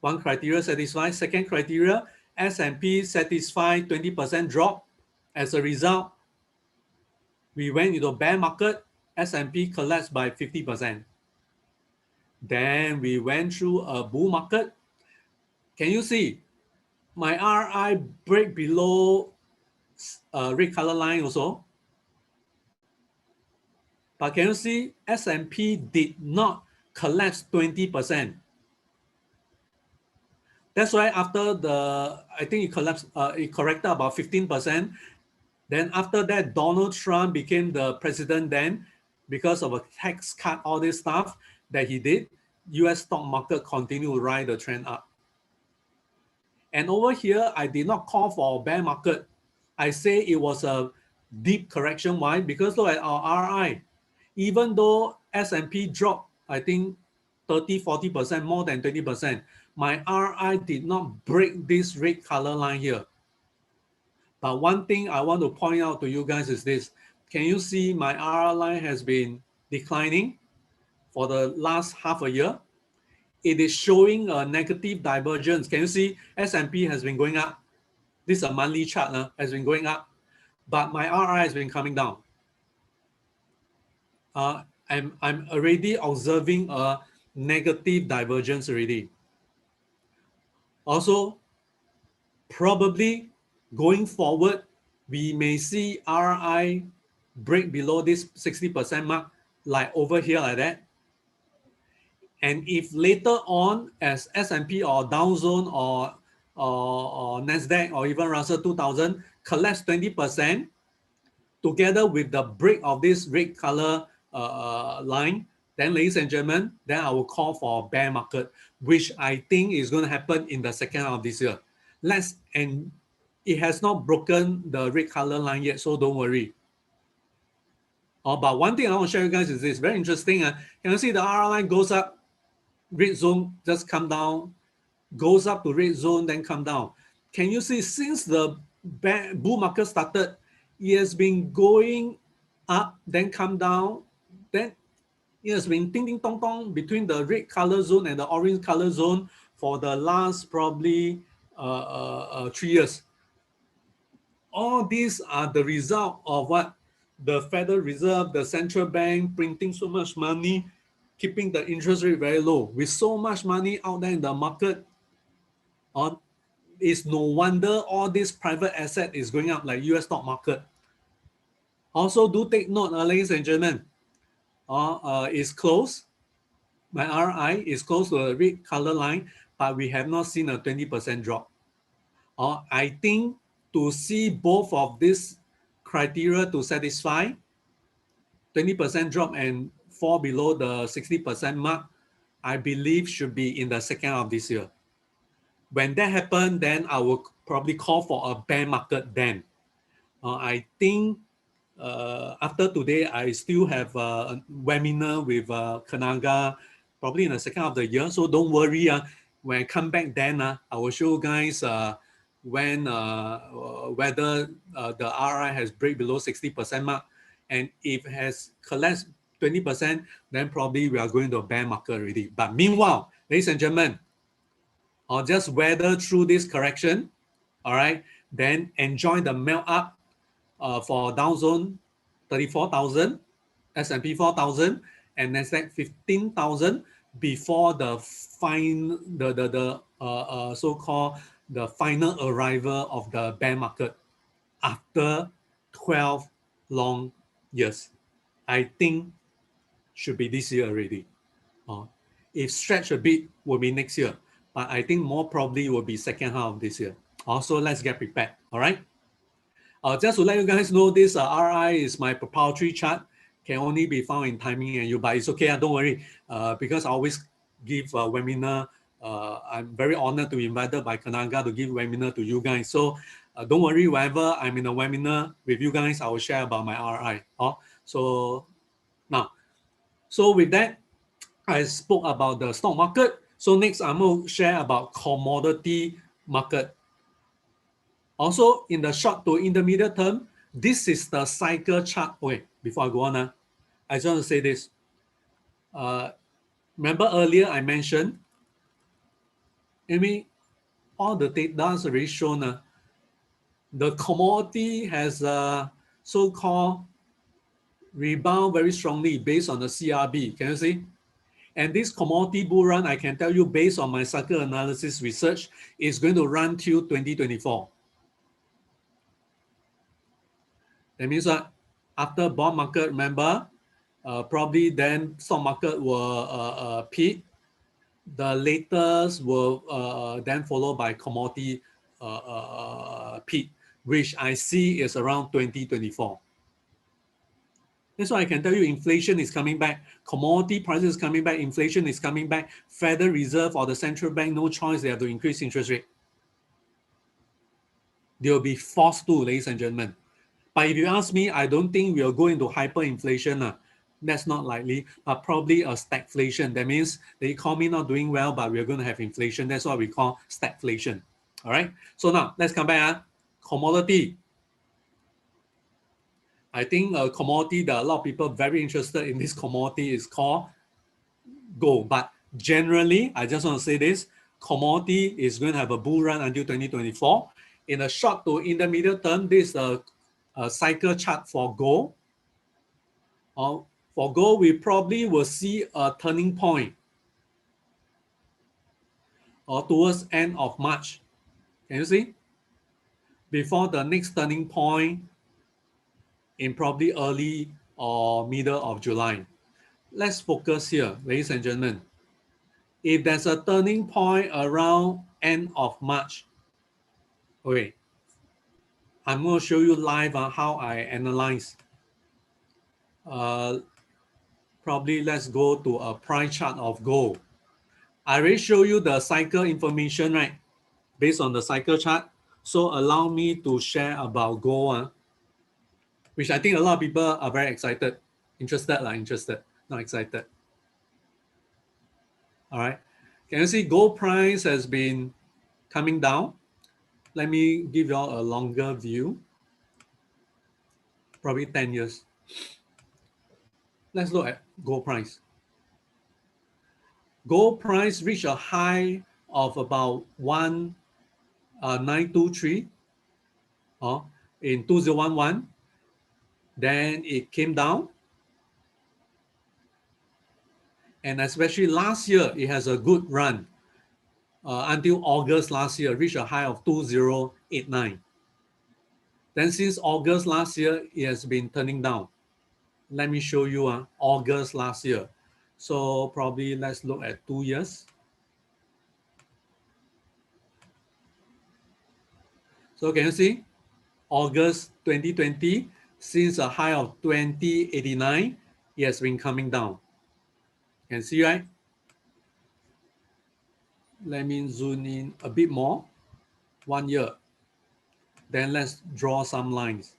One criteria satisfied. Second criteria, S&P satisfied 20% drop. As a result, we went into a bear market. S&P collapsed by 50%. Then we went through a bull market. Can you see my RI break below red color line also? But can you see S&P did not collapse 20%? That's why after I think it collapsed, it corrected about 15%. Then after that, Donald Trump became the president then because of a tax cut, all this stuff that he did. US stock market continued to ride the trend up. And over here, I did not call for a bear market. I say it was a deep correction. Why? Because look at our RI. Even though S&P dropped, I think 30-40%, more than 20%, my RI did not break this red color line here. But one thing I want to point out to you guys is this. Can you see my RI line has been declining for the last half a year? It is showing a negative divergence. Can you see S&P has been going up? This is a monthly chart, has been going up. But my RI has been coming down. I'm already observing a negative divergence already. Also, probably going forward, we may see RI break below this 60% mark, like over here like that. And if later on, as S&P or Dow Zone or Nasdaq or even Russell 2000 collapse 20%, together with the break of this red color line, then ladies and gentlemen, then I will call for a bear market, which I think is going to happen in the second half of this year. And it has not broken the red color line yet, so don't worry. But one thing I want to share with you guys is this, very interesting. Can you see the RR line goes up, red zone just come down, goes up to red zone, then come down. Can you see since the bull market started, it has been going up, then come down, then it has been ding ding dong dong between the red color zone and the orange color zone for the last probably 3 years. All these are the result of what? The Federal Reserve, the central bank printing so much money, keeping the interest rate very low. With so much money out there in the market, it's no wonder all this private asset is going up like US stock market. Also, do take note, ladies and gentlemen, it's close. My RI is close to the red color line, but we have not seen a 20% drop. I think to see both of these criteria to satisfy, 20% drop and fall below the 60% mark, I believe should be in the second half of this year. When that happens, then I will probably call for a bear market then. I think after today, I still have a webinar with Kenanga, probably in the second half of the year. So don't worry. When I come back then, I will show you guys when whether the RI has break below 60% mark. And if it has collapsed 20%, then probably we are going to a bear market already. But meanwhile, ladies and gentlemen, I'll just weather through this correction, all right? Then enjoy the melt up for Dow Zone 34,000, S&P 4,000, and Nasdaq 15,000 before the so-called the final arrival of the bear market after 12 long years. I think should be this year already. If stretch a bit, will be next year. But I think more probably will be second half of this year. Also, let's get prepared, all right? Just to let you guys know, this RI is my proprietary chart, can only be found in Timing and You, but it's okay, don't worry, because I always give a webinar. I'm very honored to be invited by Kenanga to give webinar to you guys. So don't worry, whenever I'm in a webinar with you guys, I will share about my RI. So with that, I spoke about the stock market. So next, I'm going to share about commodity market. Also, in the short to intermediate term, this is the cycle chart. Okay, before I go on, I just want to say this. Remember earlier I mentioned, all the data is already shown. The commodity has so-called rebound very strongly based on the CRB. Can you see? And this commodity bull run, I can tell you based on my cycle analysis research, is going to run till 2024. That means that after bond market, remember, probably then stock market will peak. The latest will then followed by commodity peak, which I see is around 2024. That's why I can tell you inflation is coming back, commodity prices is coming back, inflation is coming back, Federal Reserve or the central bank, no choice, they have to increase interest rate. They will be forced to, ladies and gentlemen. But if you ask me, I don't think we will go into hyperinflation. That's not likely, but probably a stagflation. That means the economy not doing well, but we're going to have inflation. That's what we call stagflation. All right. So now let's come back. Commodity. I think a commodity that a lot of people are very interested in this commodity is called gold. But generally, I just want to say this, commodity is going to have a bull run until 2024. In a short to intermediate term, this is a cycle chart for gold. For gold, we probably will see a turning point towards end of March. Can you see? Before the next turning point in probably early or middle of July. Let's focus here, ladies and gentlemen. If there's a turning point around end of March, okay, I'm going to show you live how I analyze. Probably let's go to a price chart of gold. I already show you the cycle information, right? Based on the cycle chart. So allow me to share about gold, which I think a lot of people are very excited. Interested, not excited. All right. Can you see gold price has been coming down? Let me give you all a longer view, probably 10 years. Let's look at gold price. Gold price reached a high of about 1923 in 2011. Then it came down. And especially last year, it has a good run until August last year, reached a high of 2089. Then since August last year, it has been turning down. Let me show you August last year. So probably let's look at 2 years. So can you see? August 2020, since a high of 2089, it has been coming down. Can you see, right? Let me zoom in a bit more. 1 year. Then let's draw some lines.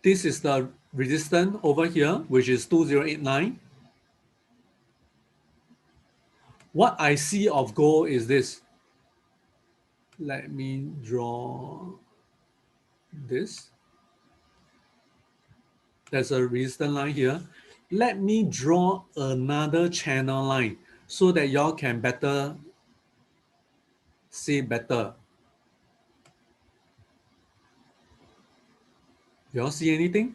This is the resistance over here, which is 2089. What I see of gold is this. Let me draw this. There's a resistance line here. Let me draw another channel line so that y'all can better see better. Y'all see anything?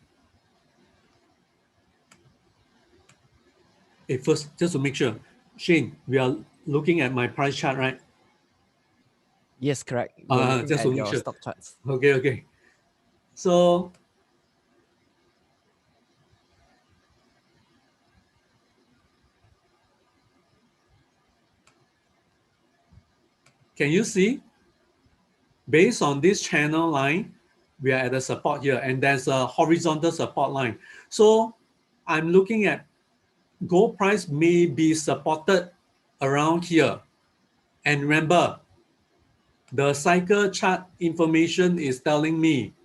Hey, first, just to make sure, Shane, we are looking at my price chart, right? Yes, correct. We're looking Just at to make your sure. stock charts. Okay. So can you see? Based on this channel line, we are at the support here, and there's a horizontal support line. So I'm looking at gold price may be supported around here. And remember, the cycle chart information is telling me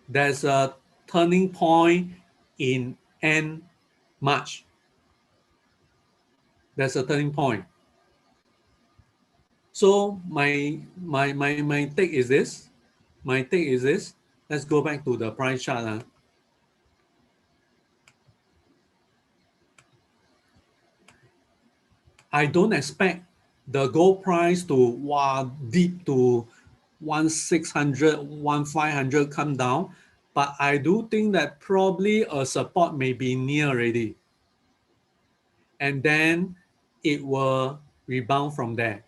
there's a turning point in end March. There's a turning point. So my take is this. My take is this. Let's go back to the price chart. I don't expect the gold price to deep to 1,600, 1,500 come down, but I do think that probably a support may be near already. And then it will rebound from there.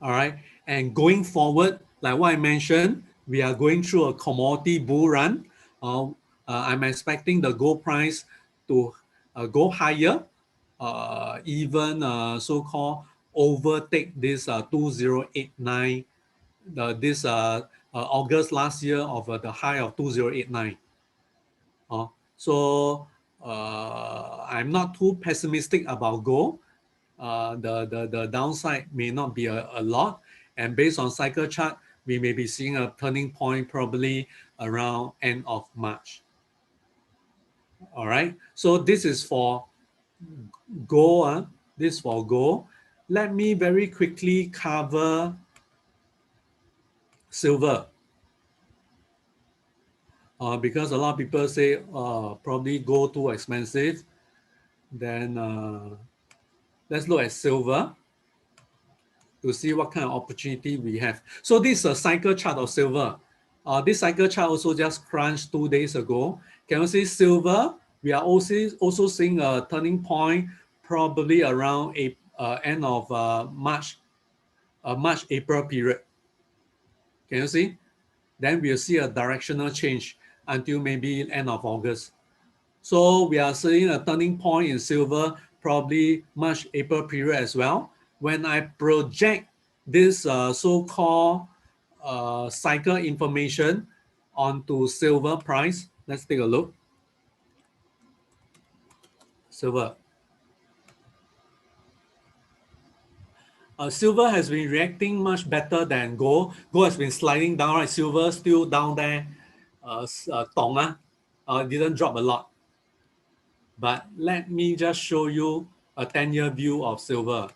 All right. And going forward, like what I mentioned, we are going through a commodity bull run. I'm expecting the gold price to go higher, even so-called overtake this 2089, this August last year of the high of 2089. So I'm not too pessimistic about gold. The downside may not be a lot. And based on cycle chart, we may be seeing a turning point probably around end of March. All right. So this is for gold. This for gold. Let me very quickly cover silver. Because a lot of people say probably gold too expensive. Then let's look at silver to see what kind of opportunity we have. So this is a cycle chart of silver. This cycle chart also just crunched 2 days ago. Can you see silver? We are also seeing a turning point probably around end of March, April period. Can you see? Then we'll see a directional change until maybe end of August. So we are seeing a turning point in silver, probably March, April period as well. When I project this so-called cycle information onto silver price, let's take a look. Silver. Silver has been reacting much better than gold. Gold has been sliding down, right? Silver still down there. Didn't drop a lot. But let me just show you a 10-year view of silver.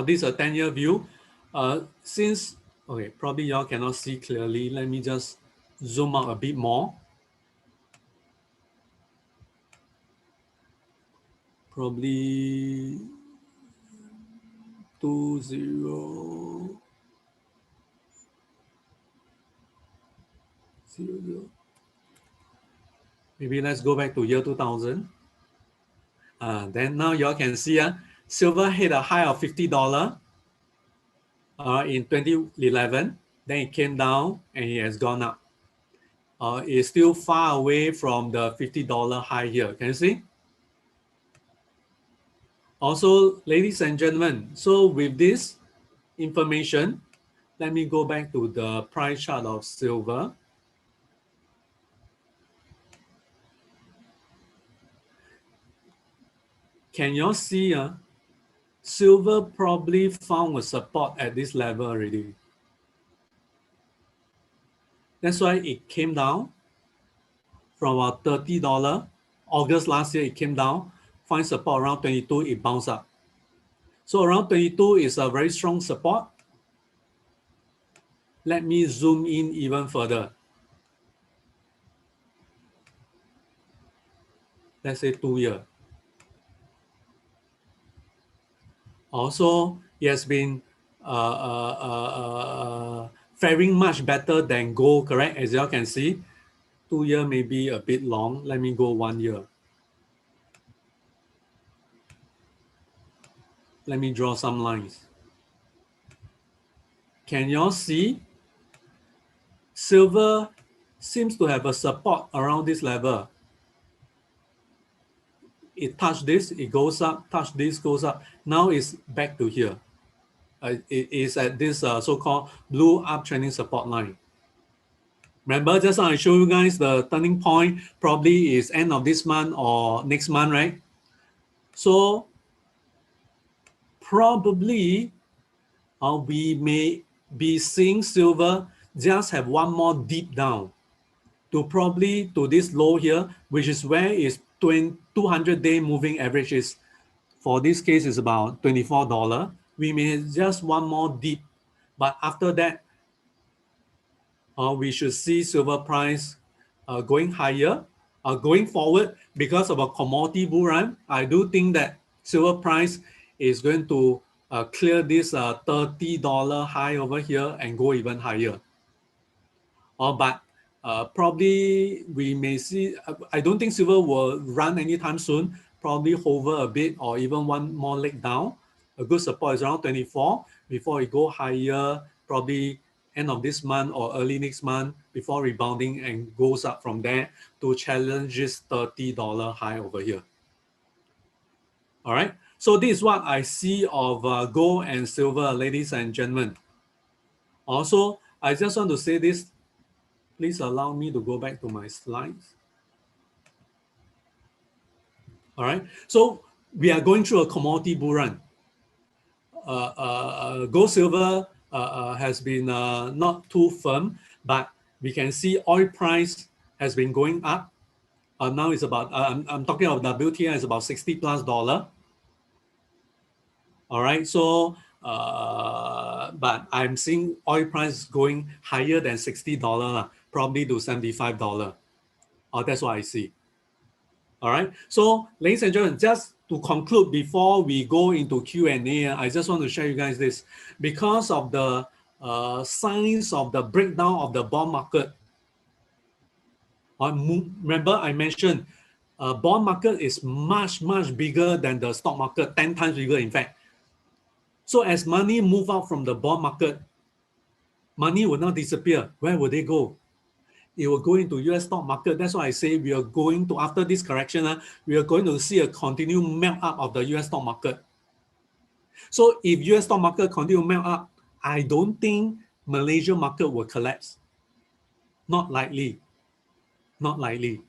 This is a 10-year view. Okay, probably y'all cannot see clearly. Let me just zoom out a bit more. Probably 2000. Maybe let's go back to year 2000. Then now y'all can see silver hit a high of $50 in 2011. Then it came down and it has gone up. It's still far away from the $50 high here. Can you see? Also, ladies and gentlemen, so with this information, let me go back to the price chart of silver. Can you all see silver probably found a support at this level already. That's why it came down from about $30. August last year, it came down, find support around 22, it bounced up. So around 22 is a very strong support. Let me zoom in even further. Let's say 2 year. Also, it has been faring much better than gold, correct? As you all can see, 2 year may be a bit long. Let me go 1 year. Let me draw some lines. Can you all see? Silver seems to have a support around this level. It touched this, it goes up, touch this, goes up. Now it's back to here. It is at this so-called blue uptrending support line. Remember, just now I showed you guys the turning point probably is end of this month or next month, right? So probably we may be seeing silver just have one more dip down to probably to this low here, which is where is 200-day moving average is. For this case is about $24. We may just one more dip, but after that, we should see silver price going higher. Going forward, because of a commodity bull run, I do think that silver price is going to clear this $30 high over here and go even higher. But probably we may see, I don't think silver will run anytime soon, probably hover a bit or even one more leg down. A good support is around 24 before it go higher, probably end of this month or early next month before rebounding and goes up from there to challenge this $30 high over here. All right, so this is what I see of gold and silver, ladies and gentlemen. Also, I just want to say this. Please allow me to go back to my slides. All right, so we are going through a commodity bull run. Gold, silver has been not too firm, but we can see oil price has been going up. Now it's about, I'm talking about WTI, is about $60+. All right, so, but I'm seeing oil price going higher than $60, probably to $75. That's what I see. All right, so ladies and gentlemen, just to conclude before we go into Q&A, I just want to share you guys this. Because of the signs of the breakdown of the bond market, remember I mentioned bond market is much, much bigger than the stock market, 10 times bigger in fact. So as money move out from the bond market, money will not disappear. Where will they go? it will go into US stock market. That's why I say we are going to, after this correction, we are going to see a continued melt up of the US stock market. So if US stock market continue to melt up, I don't think Malaysia market will collapse. Not likely. Not likely.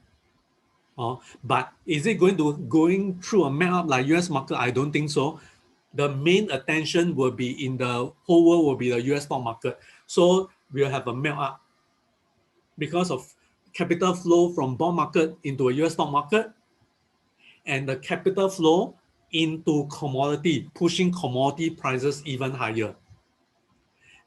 But is it going through a melt up like US market? I don't think so. The main attention will be in the whole world will be the US stock market. So we'll have a melt up because of capital flow from bond market into a US stock market and the capital flow into commodity, pushing commodity prices even higher.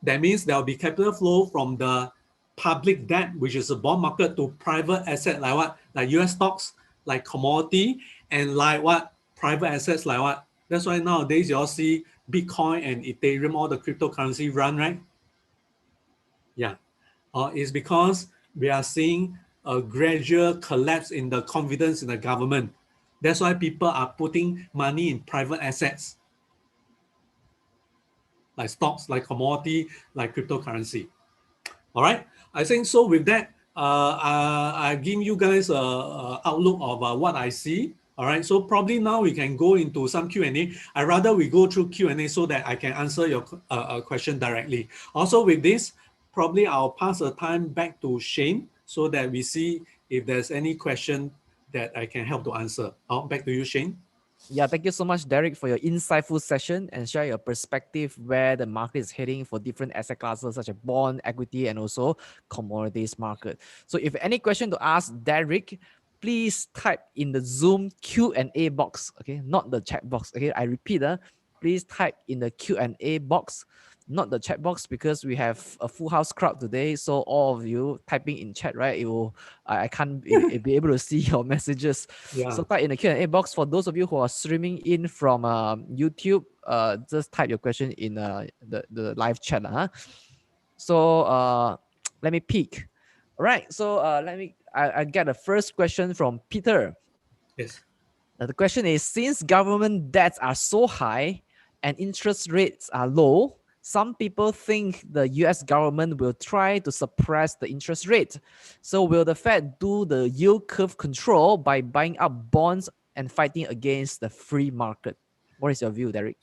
That means there will be capital flow from the public debt, which is a bond market, to private asset like what? Like US stocks, like commodity, and like what? Private assets like what? That's why nowadays you all see Bitcoin and Ethereum, all the cryptocurrency run, right? Yeah. It's because we are seeing a gradual collapse in the confidence in the government. That's why people are putting money in private assets, like stocks, like commodity, like cryptocurrency. All right. I think so. With that, I give you guys a outlook of what I see. All right. So probably now we can go into some Q&A. I rather we go through Q&A so that I can answer your question directly. Also with this, probably I'll pass the time back to Shane so that we see if there's any question that I can help to answer. Back to you, Shane. Yeah, thank you so much, Derick, for your insightful session and share your perspective where the market is heading for different asset classes such as bond, equity, and also commodities market. So if any question to ask Derick, please type in the Zoom Q&A box, okay? Not the chat box, okay? I repeat, please type in the Q&A box, not the chat box, because we have a full house crowd today. So all of you typing in chat, right? It will I can't be able to see your messages. Yeah. So type in the Q&A box. For those of you who are streaming in from YouTube, just type your question in the live chat. So let me peek. All right. So I get the first question from Peter. Yes. The question is, since government debts are so high and interest rates are low, some people think the US government will try to suppress the interest rate. So will the Fed do the yield curve control by buying up bonds and fighting against the free market? What is your view, Derick?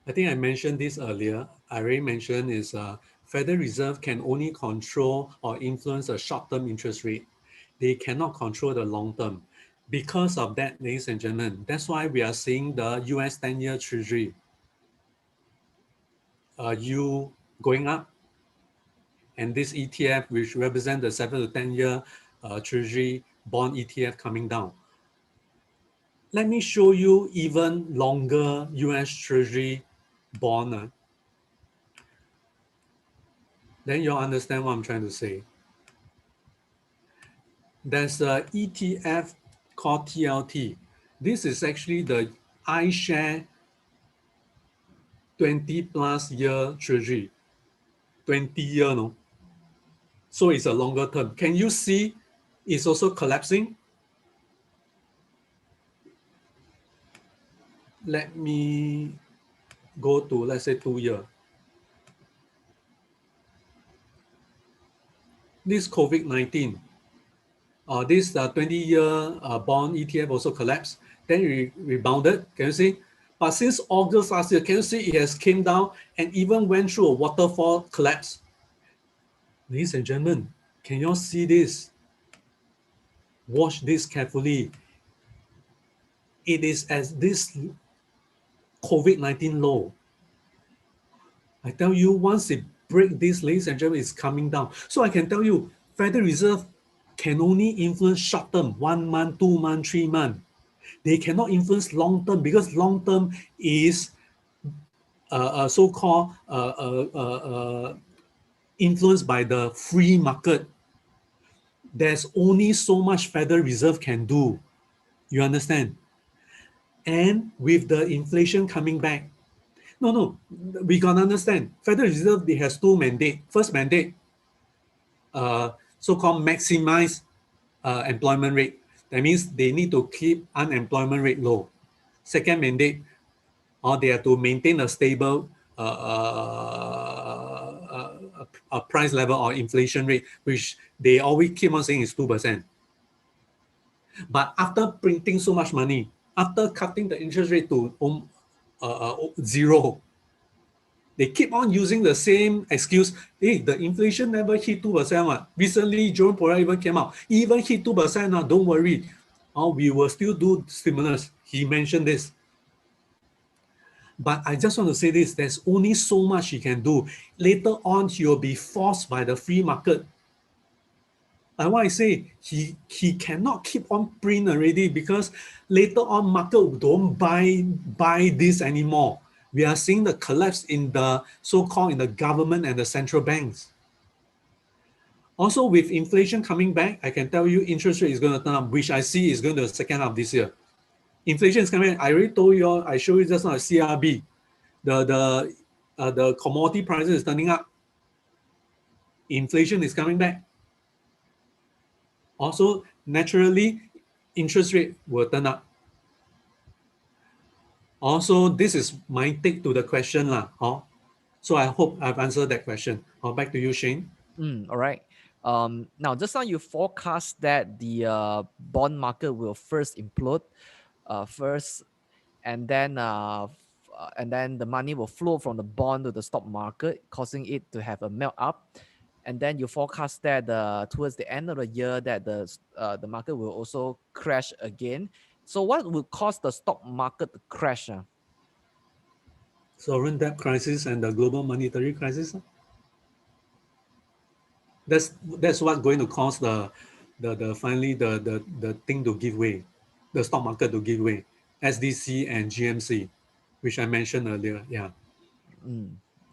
I think I mentioned this earlier. I already mentioned is Federal Reserve can only control or influence a short-term interest rate. They cannot control the long-term. Because of that, ladies and gentlemen, that's why we are seeing the US 10-year Treasury yield going up. And this ETF, which represents the 7 to 10-year Treasury bond ETF coming down. Let me show you even longer US Treasury bond. Then you'll understand what I'm trying to say. There's a ETF called TLT. This is actually the iShare 20 plus year Treasury. 20 year, no? So it's a longer term. Can you see it's also collapsing? Let me go to, let's say, 2 year. This COVID-19, this 20-year bond ETF also collapsed. Then it rebounded. Can you see? But since August last year, can you see it has came down and even went through a waterfall collapse? Ladies and gentlemen, can you all see this? Watch this carefully. It is as this COVID-19 low. I tell you, once it break this, ladies and gentlemen, it's coming down. So I can tell you, Federal Reserve can only influence short term, 1 month, 2 months, 3 months. They cannot influence long term because long term is so-called influenced by the free market. There's only so much Federal Reserve can do. You understand? And with the inflation coming back, no, we gotta understand. Federal Reserve, they has 2 mandates. First mandate, so-called maximize employment rate. That means they need to keep unemployment rate low. Second mandate, they have to maintain a stable price level or inflation rate, which they always keep on saying is 2%. But after printing so much money, after cutting the interest rate to zero, they keep on using the same excuse. Hey, the inflation never hit 2%. Recently, Jerome Powell even came out. Even hit 2%, don't worry. We will still do stimulus. He mentioned this. But I just want to say this, there's only so much he can do. Later on, he will be forced by the free market. Like what I say, he cannot keep on print already, because later on, market don't buy this anymore. We are seeing the collapse in the so-called in the government and the central banks. Also, with inflation coming back, I can tell you interest rate is going to turn up, which I see is going to the second half this year. Inflation is coming. I already told you all, I showed you just now, CRB. The commodity prices is turning up. Inflation is coming back. Also, naturally, interest rate will turn up. Also, this is my take to the question. So I hope I've answered that question. Back to you, Shane. All right. Now, just now you forecast that the bond market will first implode, and then the money will flow from the bond to the stock market, causing it to have a melt up. And then you forecast that towards the end of the year that the market will also crash again. So what will cause the stock market to crash? Sovereign debt crisis and the global monetary crisis. That's what's going to cause the finally the thing to give way, the stock market to give way, SDC and GMC, which I mentioned earlier. Yeah.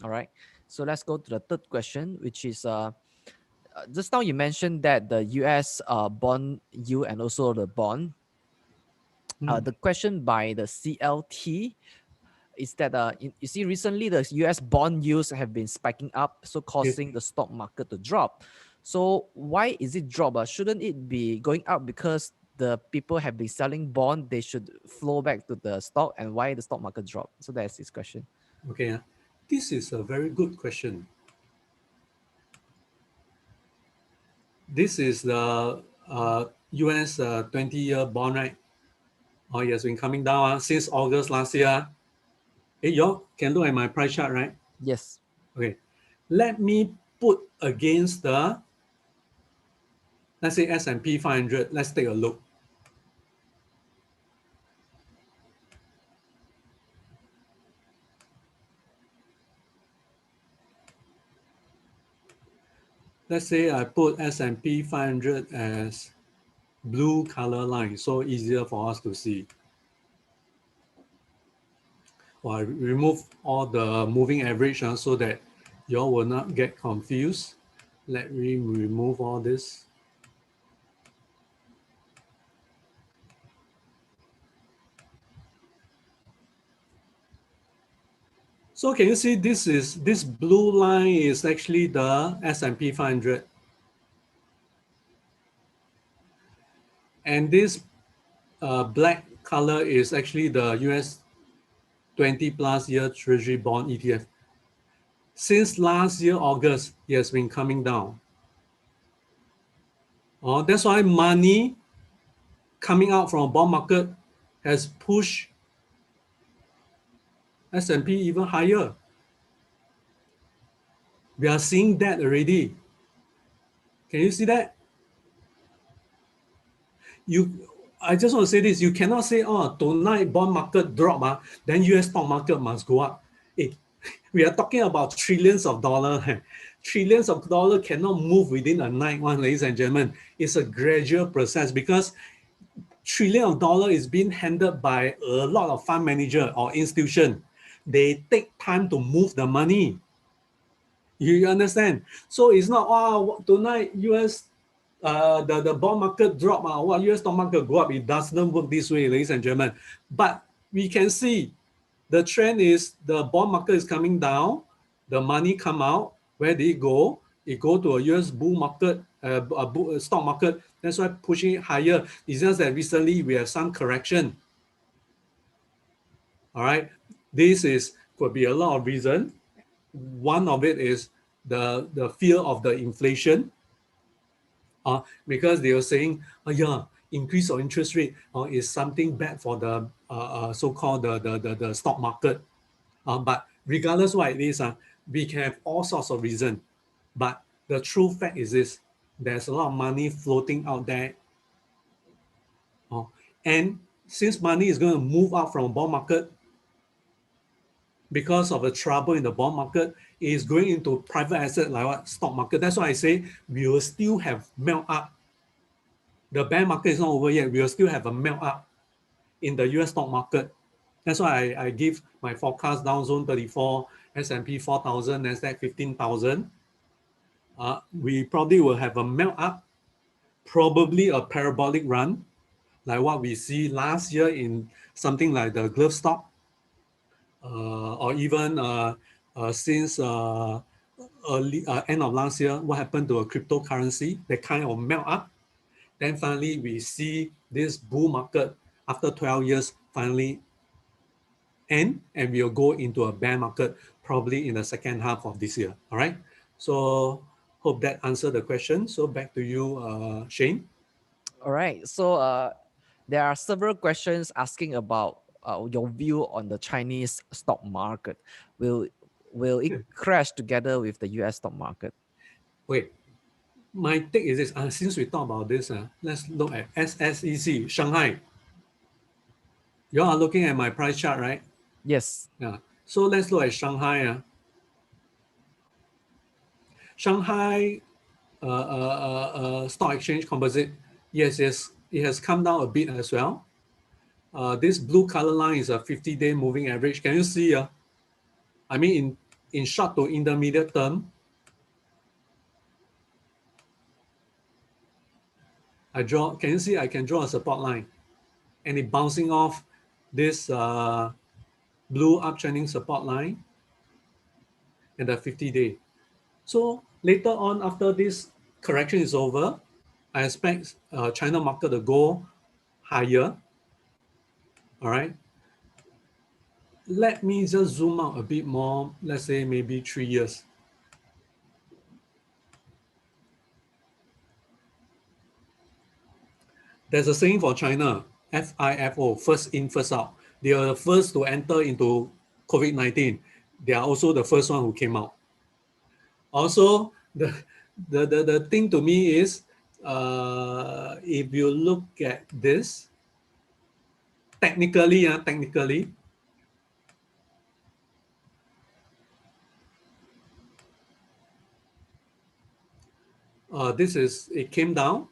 All right. So let's go to the third question, which is just now you mentioned that the US bond yield and also the bond. The question by the CLT is that you see recently the US bond yields have been spiking up, so causing the stock market to drop. So why is it drop? Shouldn't it be going up because the people have been selling bond? They should flow back to the stock, and why the stock market drop? So that's his question. Okay, this is a very good question. This is the US 20-year bond, right? It has been coming down since August last year. Hey, y'all can look at my price chart, right? Yes. Okay. Let me put against the, let's say S&P 500. Let's take a look. Let's say I put S&P 500 as blue color line, so easier for us to see. I remove all the moving average so that you all will not get confused. Let me remove all this. So can you see this blue line is actually the S&P 500. And this black color is actually the US 20 plus year treasury bond ETF. Since last year, August, it has been coming down. That's why money coming out from bond market has pushed S&P even higher. We are seeing that already. Can you see that? I just want to say this, you cannot say, tonight bond market drop, then US stock market must go up. We are talking about trillions of dollars. Trillions of dollars cannot move within a night, ladies and gentlemen. It's a gradual process because trillion of dollars is being handled by a lot of fund manager or institution. They take time to move the money. You understand? So it's not, tonight US the bond market drop, US stock market go up. It doesn't work this way, ladies and gentlemen. But we can see the trend is the bond market is coming down. The money come out. Where did it go? It go to a US bull market, stock market. That's why pushing it higher. It's just that recently we have some correction. All right. This could be a lot of reason. One of it is the fear of the inflation, because they were saying, yeah, increase of interest rate is something bad for the so-called the stock market. But regardless what it is, we can have all sorts of reasons. But the true fact is this: there's a lot of money floating out there. And since money is going to move out from bond market because of the trouble in the bond market, it is going into private asset like what stock market. That's why I say we will still have melt up. The bear market is not over yet. We will still have a melt up in the US stock market. That's why I give my forecast Dow Zone 34, S&P 4,000, Nasdaq 15,000. We probably will have a melt up, probably a parabolic run, like what we see last year in something like the glove stock, or even since early end of last year, what happened to a cryptocurrency? They kind of melt up. Then finally, we see this bull market after 12 years finally end, and we'll go into a bear market probably in the second half of this year. All right. So hope that answered the question. So back to you, Shane. All right. So there are several questions asking about your view on the Chinese stock market. Will it crash together with the US stock market? Wait, my take is this. Since we talk about this, let's look at SSEC, Shanghai. You are looking at my price chart, right? Yes. Yeah. So let's look at Shanghai. Shanghai Stock Exchange Composite. Yes, it has come down a bit as well. This blue color line is a 50-day moving average. Can you see? I mean, in short to intermediate term, can you see I can draw a support line, and it bouncing off this blue uptrending support line and the 50-day. So later on, after this correction is over, I expect China market to go higher. All right. Let me just zoom out a bit more. Let's say maybe 3 years. There's a saying for China, FIFO, first in, first out. They are the first to enter into COVID-19. They are also the first one who came out. Also, the thing to me is, if you look at this, technically, it came down.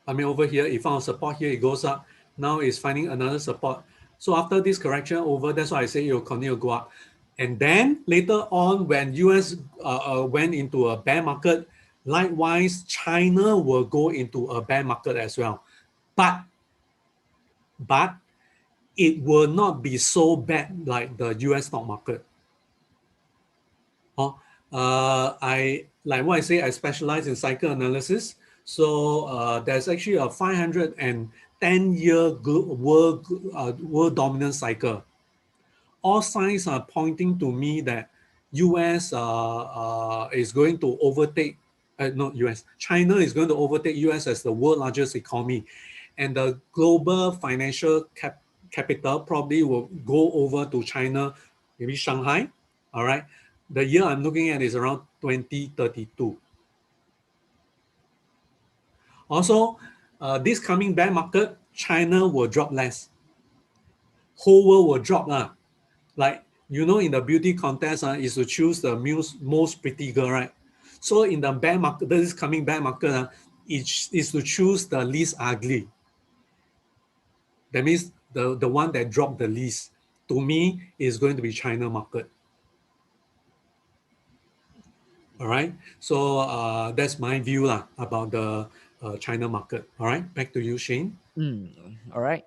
I mean, over here, it found support here, it goes up. Now it's finding another support. So after this correction over, that's why I say it will continue to go up. And then later on, when US went into a bear market, likewise, China will go into a bear market as well. But it will not be so bad like the US stock market. Like what I say, I specialize in cycle analysis. So there's actually a 510-year world dominant cycle. All signs are pointing to me that US is going to overtake, China is going to overtake US as the world largest economy. And the global financial capital probably will go over to China, maybe Shanghai. All right. The year I'm looking at is around 2032. Also, this coming bear market, China will drop less. Whole world will drop. Like, in the beauty contest, is to choose the most pretty girl, right? So in the bear market, this coming bear market, it is to choose the least ugly. That means the one that dropped the least, to me, is going to be China market. All right. So that's my view about the China market. All right. Back to you, Shane. All right.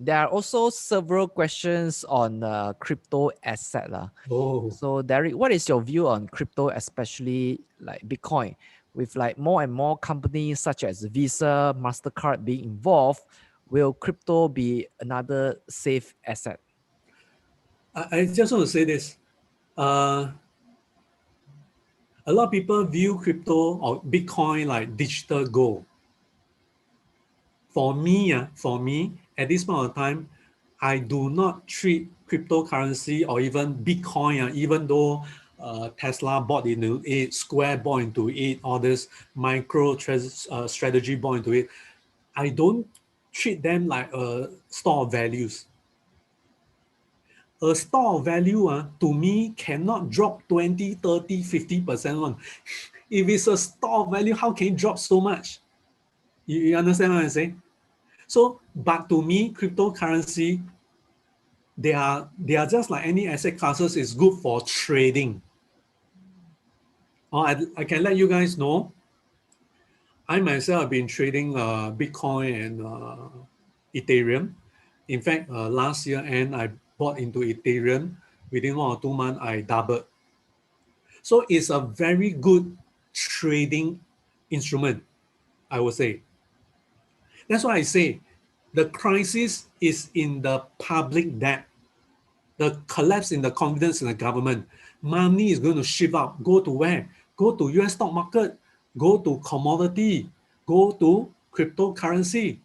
There are also several questions on crypto asset. Oh. So Derick, what is your view on crypto, especially like Bitcoin? With like more and more companies such as Visa, MasterCard being involved, will crypto be another safe asset? I just want to say this. A lot of people view crypto or Bitcoin like digital gold. For me, at this point of time, I do not treat cryptocurrency or even Bitcoin, even though Tesla bought into it, Square bought into it, all this strategy bought into it. I don't treat them like a store of values. A store of value to me cannot drop 20, 30, 50% one. If it's a store of value, how can it drop so much? You understand what I'm saying? So, but to me, cryptocurrency, they are just like any asset classes. It's good for trading. I can let you guys know. I myself have been trading Bitcoin and Ethereum. In fact, last year end, I bought into Ethereum. Within 1 or 2 months, I doubled. So it's a very good trading instrument, I would say. That's why I say the crisis is in the public debt, the collapse in the confidence in the government. Money is going to shift out. Go to where? Go to US stock market, go to commodity, go to cryptocurrency,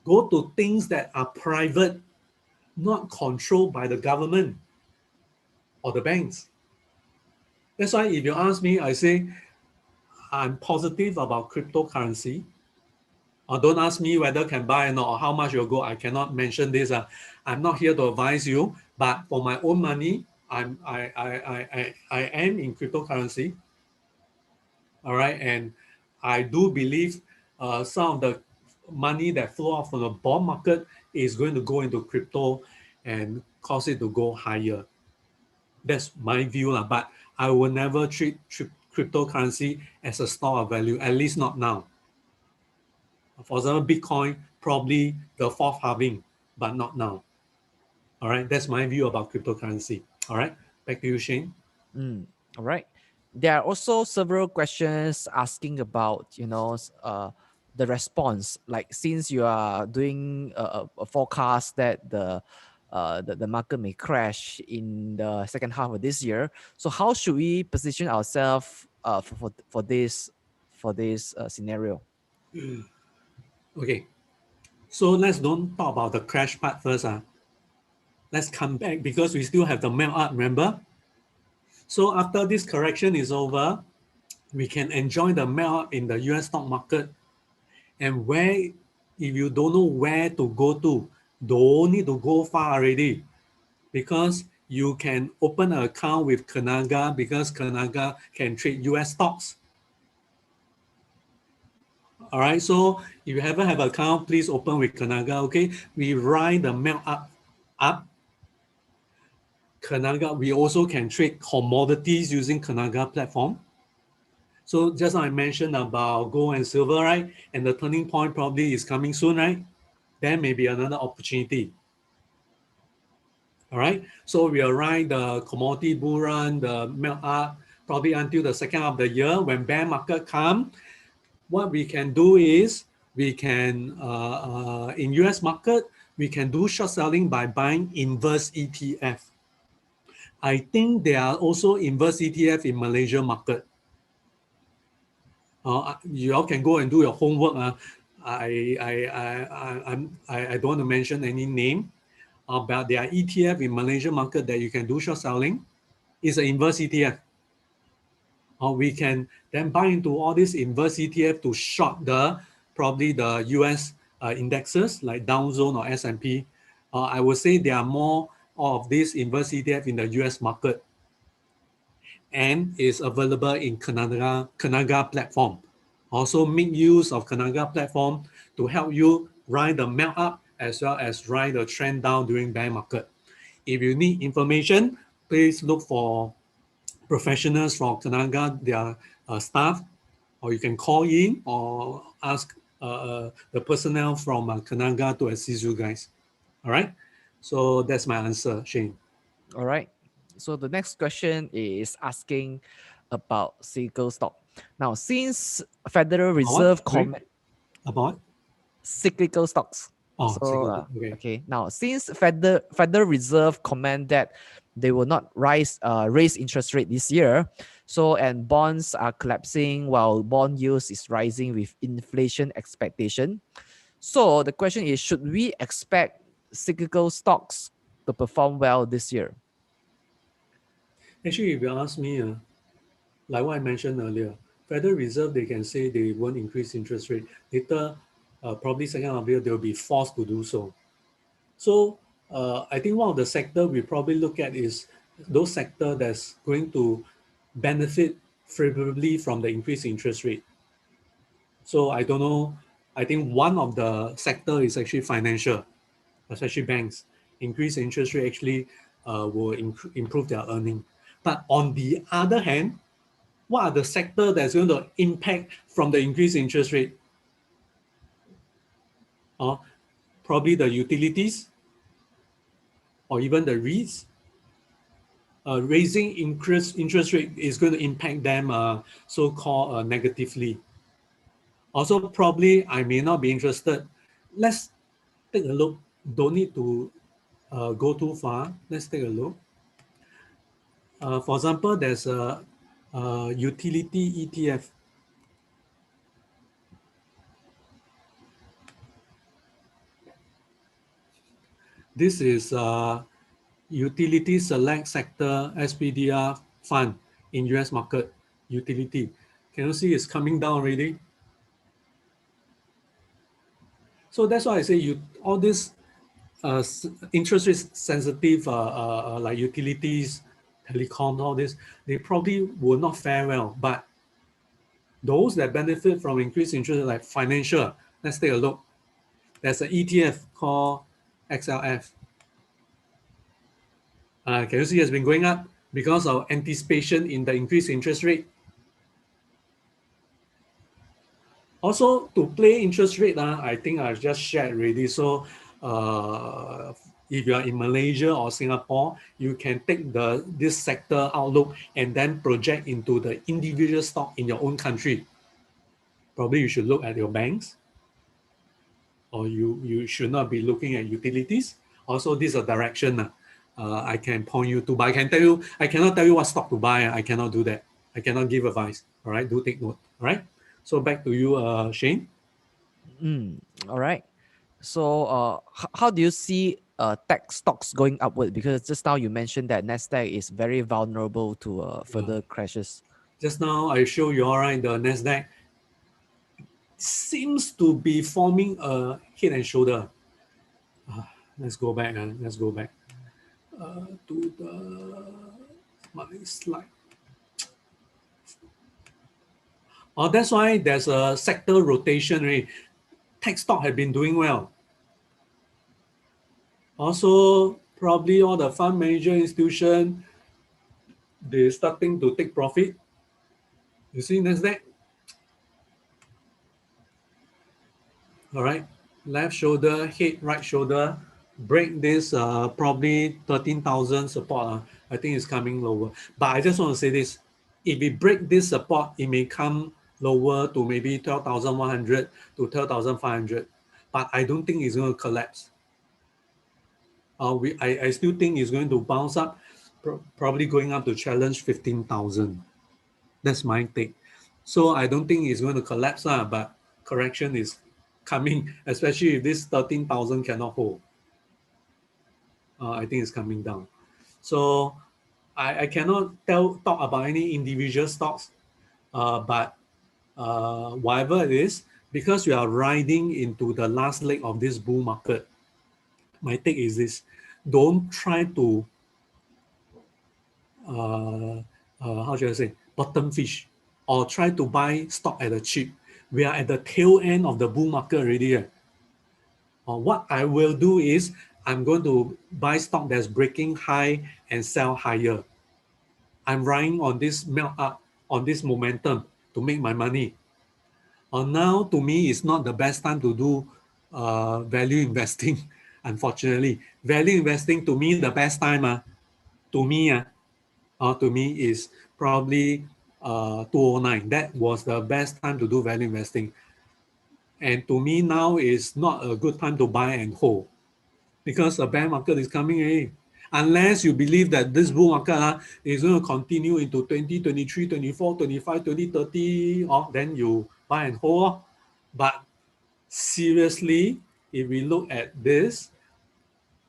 go to things that are private, not controlled by the government or the banks. That's why if you ask me, I say I'm positive about cryptocurrency. Or don't ask me whether can buy or not, or how much will go. I cannot mention this. I'm not here to advise you, but for my own money, I am in cryptocurrency. All right, and I do believe some of the money that flow out from the bond market is going to go into crypto and cause it to go higher. That's my view, but I will never treat cryptocurrency as a store of value, at least not now. For example, Bitcoin, probably the fourth halving, but not now. All right, that's my view about cryptocurrency. All right, back to you, Shane. All right. There are also several questions asking about, the response. Like since you are doing a forecast that the market may crash in the second half of this year, so how should we position ourselves for this scenario? Okay, so let's don't talk about the crash part first. Let's come back because we still have the melt up, remember? So after this correction is over, we can enjoy the melt up in the US stock market. And if you don't know where to go to, don't need to go far already, because you can open an account with Kenanga because Kenanga can trade US stocks. All right, so if you haven't have an account, please open with Kenanga, okay? We ride the melt up. Kenanga, we also can trade commodities using Kenanga platform. So just like I mentioned about gold and silver, right? And the turning point probably is coming soon, right? There may be another opportunity. All right, so we will ride the commodity bull run, the melt up, probably until the second half of the year. When bear market come, what we can do is we can, in US market, we can do short selling by buying inverse ETF. I think there are also inverse ETF in Malaysia market. You all can go and do your homework. I don't want to mention any name, but there are ETF in Malaysia market that you can do short selling. It's an inverse ETF. We can then buy into all these inverse ETF to short probably the US indexes like Dow Jones or S&P. I would say there are more of these inverse ETF in the US market, and is available in Kenanga platform. Also make use of Kenanga platform to help you ride the melt up as well as ride the trend down during bear market. If you need information, please look for professionals from Kenanga, their staff, or you can call in or ask the personnel from Kenanga to assist you guys. All right, so that's my answer, Shane. All right. So the next question is asking about cyclical stock. Now, since Federal Reserve comment about cyclical stocks. Okay. Okay. Now, since Federal Reserve comment that they will not raise interest rate this year, So, and bonds are collapsing while bond yields is rising with inflation expectation. So the question is, should we expect cyclical stocks to perform well this year? Actually, if you ask me, like what I mentioned earlier, Federal Reserve, they can say they won't increase interest rate. Later, probably second half of the year, they'll be forced to do so. So I think one of the sector we probably look at is those sector that's going to benefit favorably from the increased interest rate. So I don't know. I think one of the sector is actually financial, especially banks. Increased interest rate actually will improve their earning. But on the other hand, what are the sector that's going to impact from the increased interest rate? Probably the utilities or even the REITs. Raising interest rate is going to impact them so-called negatively. Also, probably I may not be interested. Let's take a look. Don't need to go too far. Let's take a look. For example, there's a utility ETF. This is Utility Select Sector SPDR Fund in US market utility. Can you see it's coming down already? So that's why I say all this interest rate sensitive like utilities, telecom, all this, they probably will not fare well. But those that benefit from increased interest like financial, let's take a look. There's an ETF called XLF. Can you see it's been going up because of anticipation in the increased interest rate? Also, to play interest rate, I think I've just shared already. So if you are in Malaysia or Singapore, you can take this sector outlook and then project into the individual stock in your own country. Probably you should look at your banks, or you should not be looking at utilities. Also, this is a direction I can point you to, but I cannot tell you what stock to buy. I cannot do that. I cannot give advice. All right, do take note. All right. So back to you, Shane. All right. So, how do you see tech stocks going upward? Because just now you mentioned that Nasdaq is very vulnerable to further crashes. Just now I show you, all right, the Nasdaq seems to be forming a head and shoulder. Let's go back. Let's go back to my slide. That's why there's a sector rotation. Right? Tech stock have been doing well. Also, probably all the fund manager institution, they're starting to take profit. You see Nasdaq? All right, left shoulder, head, right shoulder, break this probably 13,000 support. I think it's coming lower. But I just want to say this. If we break this support, it may come lower to maybe 12,100 to 12,500. But I don't think it's going to collapse. I still think it's going to bounce up, probably going up to challenge 15,000. That's my take. So I don't think it's going to collapse, but correction is coming, especially if this 13,000 cannot hold. I think it's coming down. So I cannot talk about any individual stocks, but whatever it is, because we are riding into the last leg of this bull market, my take is this: don't try to how should I say, bottom fish, or try to buy stock at a cheap. We are at the tail end of the bull market already. What I will do is I'm going to buy stock that's breaking high and sell higher. I'm riding on this melt up, on this momentum to make my money. Now, to me, it's not the best time to do value investing, unfortunately. Value investing, to me, the best time to me is probably 2009. That was the best time to do value investing. And to me now is not a good time to buy and hold, because the bear market is coming in. unless you believe that this bull market is going to continue into 2023, 24, 25, 2030, then you buy and hold. But seriously, if we look at this,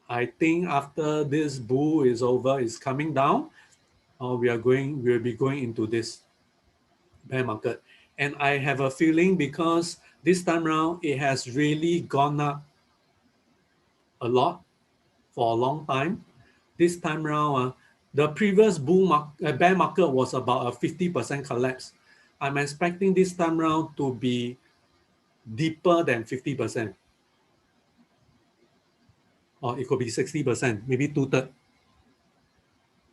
I think after this bull is over, it's coming down, we'll be going into this bear market. And I have a feeling because this time around, it has really gone up a lot for a long time. This time around, the previous bear market was about a 50% collapse. I'm expecting this time around to be deeper than 50%. Or it could be 60%, maybe two-thirds.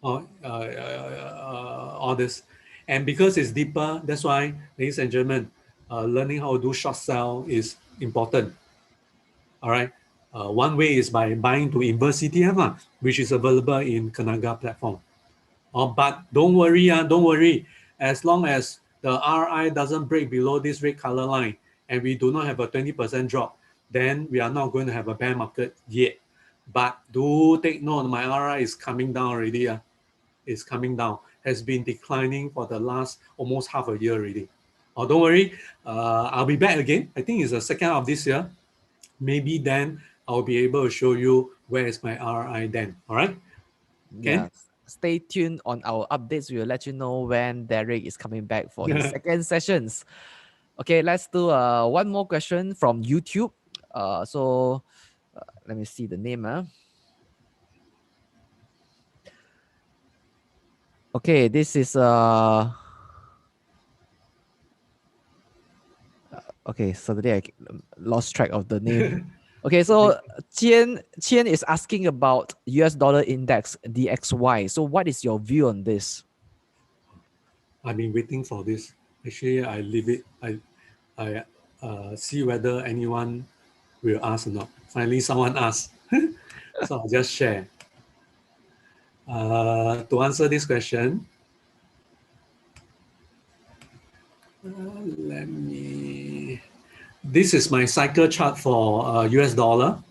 Or all this. And because it's deeper, that's why, ladies and gentlemen, learning how to do short sell is important. All right. One way is by buying to inverse ETF, which is available in Kenanga platform. But don't worry, don't worry. As long as the RI doesn't break below this red color line and we do not have a 20% drop, then we are not going to have a bear market yet. But do take note, my RI is coming down already. Is coming down, has been declining for the last almost half a year already. Don't worry, I'll be back again. I think it's the second of this year. Maybe then I'll be able to show you where is my RI then. All right? Yeah. Stay tuned on our updates. We'll let you know when Derick is coming back for his second sessions. Okay, let's do one more question from YouTube. Let me see the name. Okay, this is okay, suddenly I lost track of the name. Okay, so Qian is asking about US dollar index DXY. So what is your view on this? I've been waiting for this. Actually, I leave it. I see whether anyone will ask or not. Finally, someone asked. So I'll just share. To answer this question, this is my cycle chart for US dollar.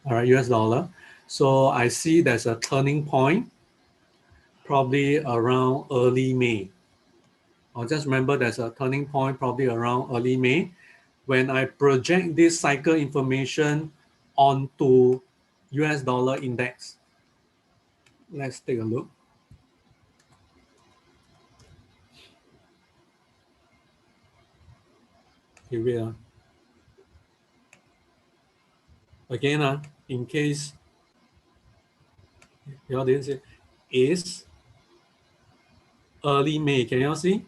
All right, US dollar. So I see there's a turning point, probably around early May. I'll just remember there's a turning point probably around early May. When I project this cycle information onto US dollar index, let's take a look. Here we are. Again, in case you all didn't see, is early May. Can you all see?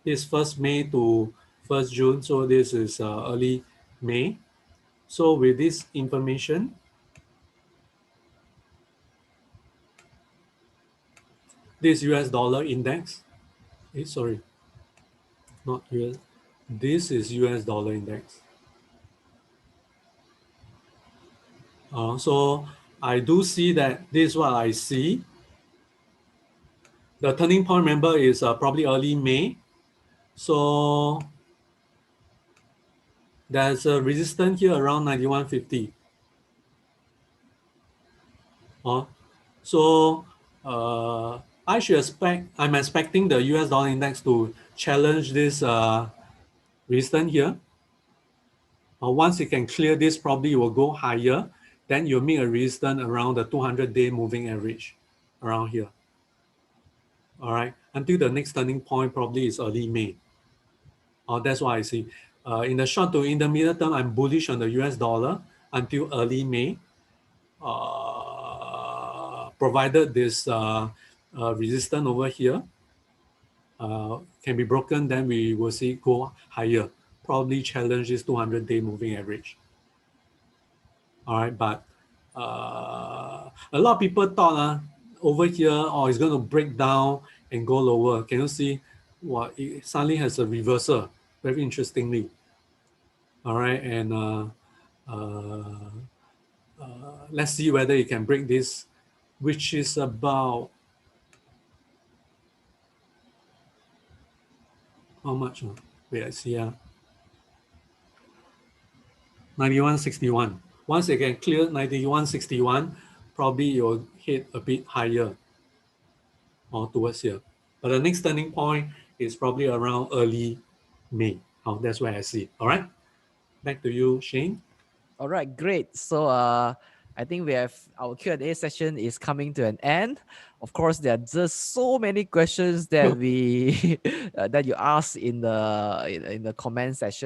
This 1st May to 1st June. So this is early May. So with this information, this US dollar index, sorry, not US, this is US dollar index. So I do see that this is what I see. The turning point, remember, is probably early May. So there's a resistance here around 91.50. So I'm expecting the US dollar index to challenge this resistance here. Once it can clear this, probably it will go higher. Then you'll make a resistance around the 200-day moving average around here. All right, until the next turning point probably is early May. That's what I see. In the short to intermediate term, I'm bullish on the US dollar until early May. Provided this resistance over here can be broken, then we will see go higher. Probably challenge this 200-day moving average. All right, but a lot of people thought over here, it's going to break down and go lower. Can you see what it suddenly has a reversal? Very interestingly. All right, and let's see whether it can break this, which is about how much? Wait, I see. 91.61. Once it can clear 91.61, probably it will hit a bit higher or towards here. But the next turning point is probably around early May. Oh, that's where I see it. All right. Back to you, Shane. All right, great. So I think we have our Q&A session is coming to an end. Of course, there are just so many questions that we that you asked in the comment section.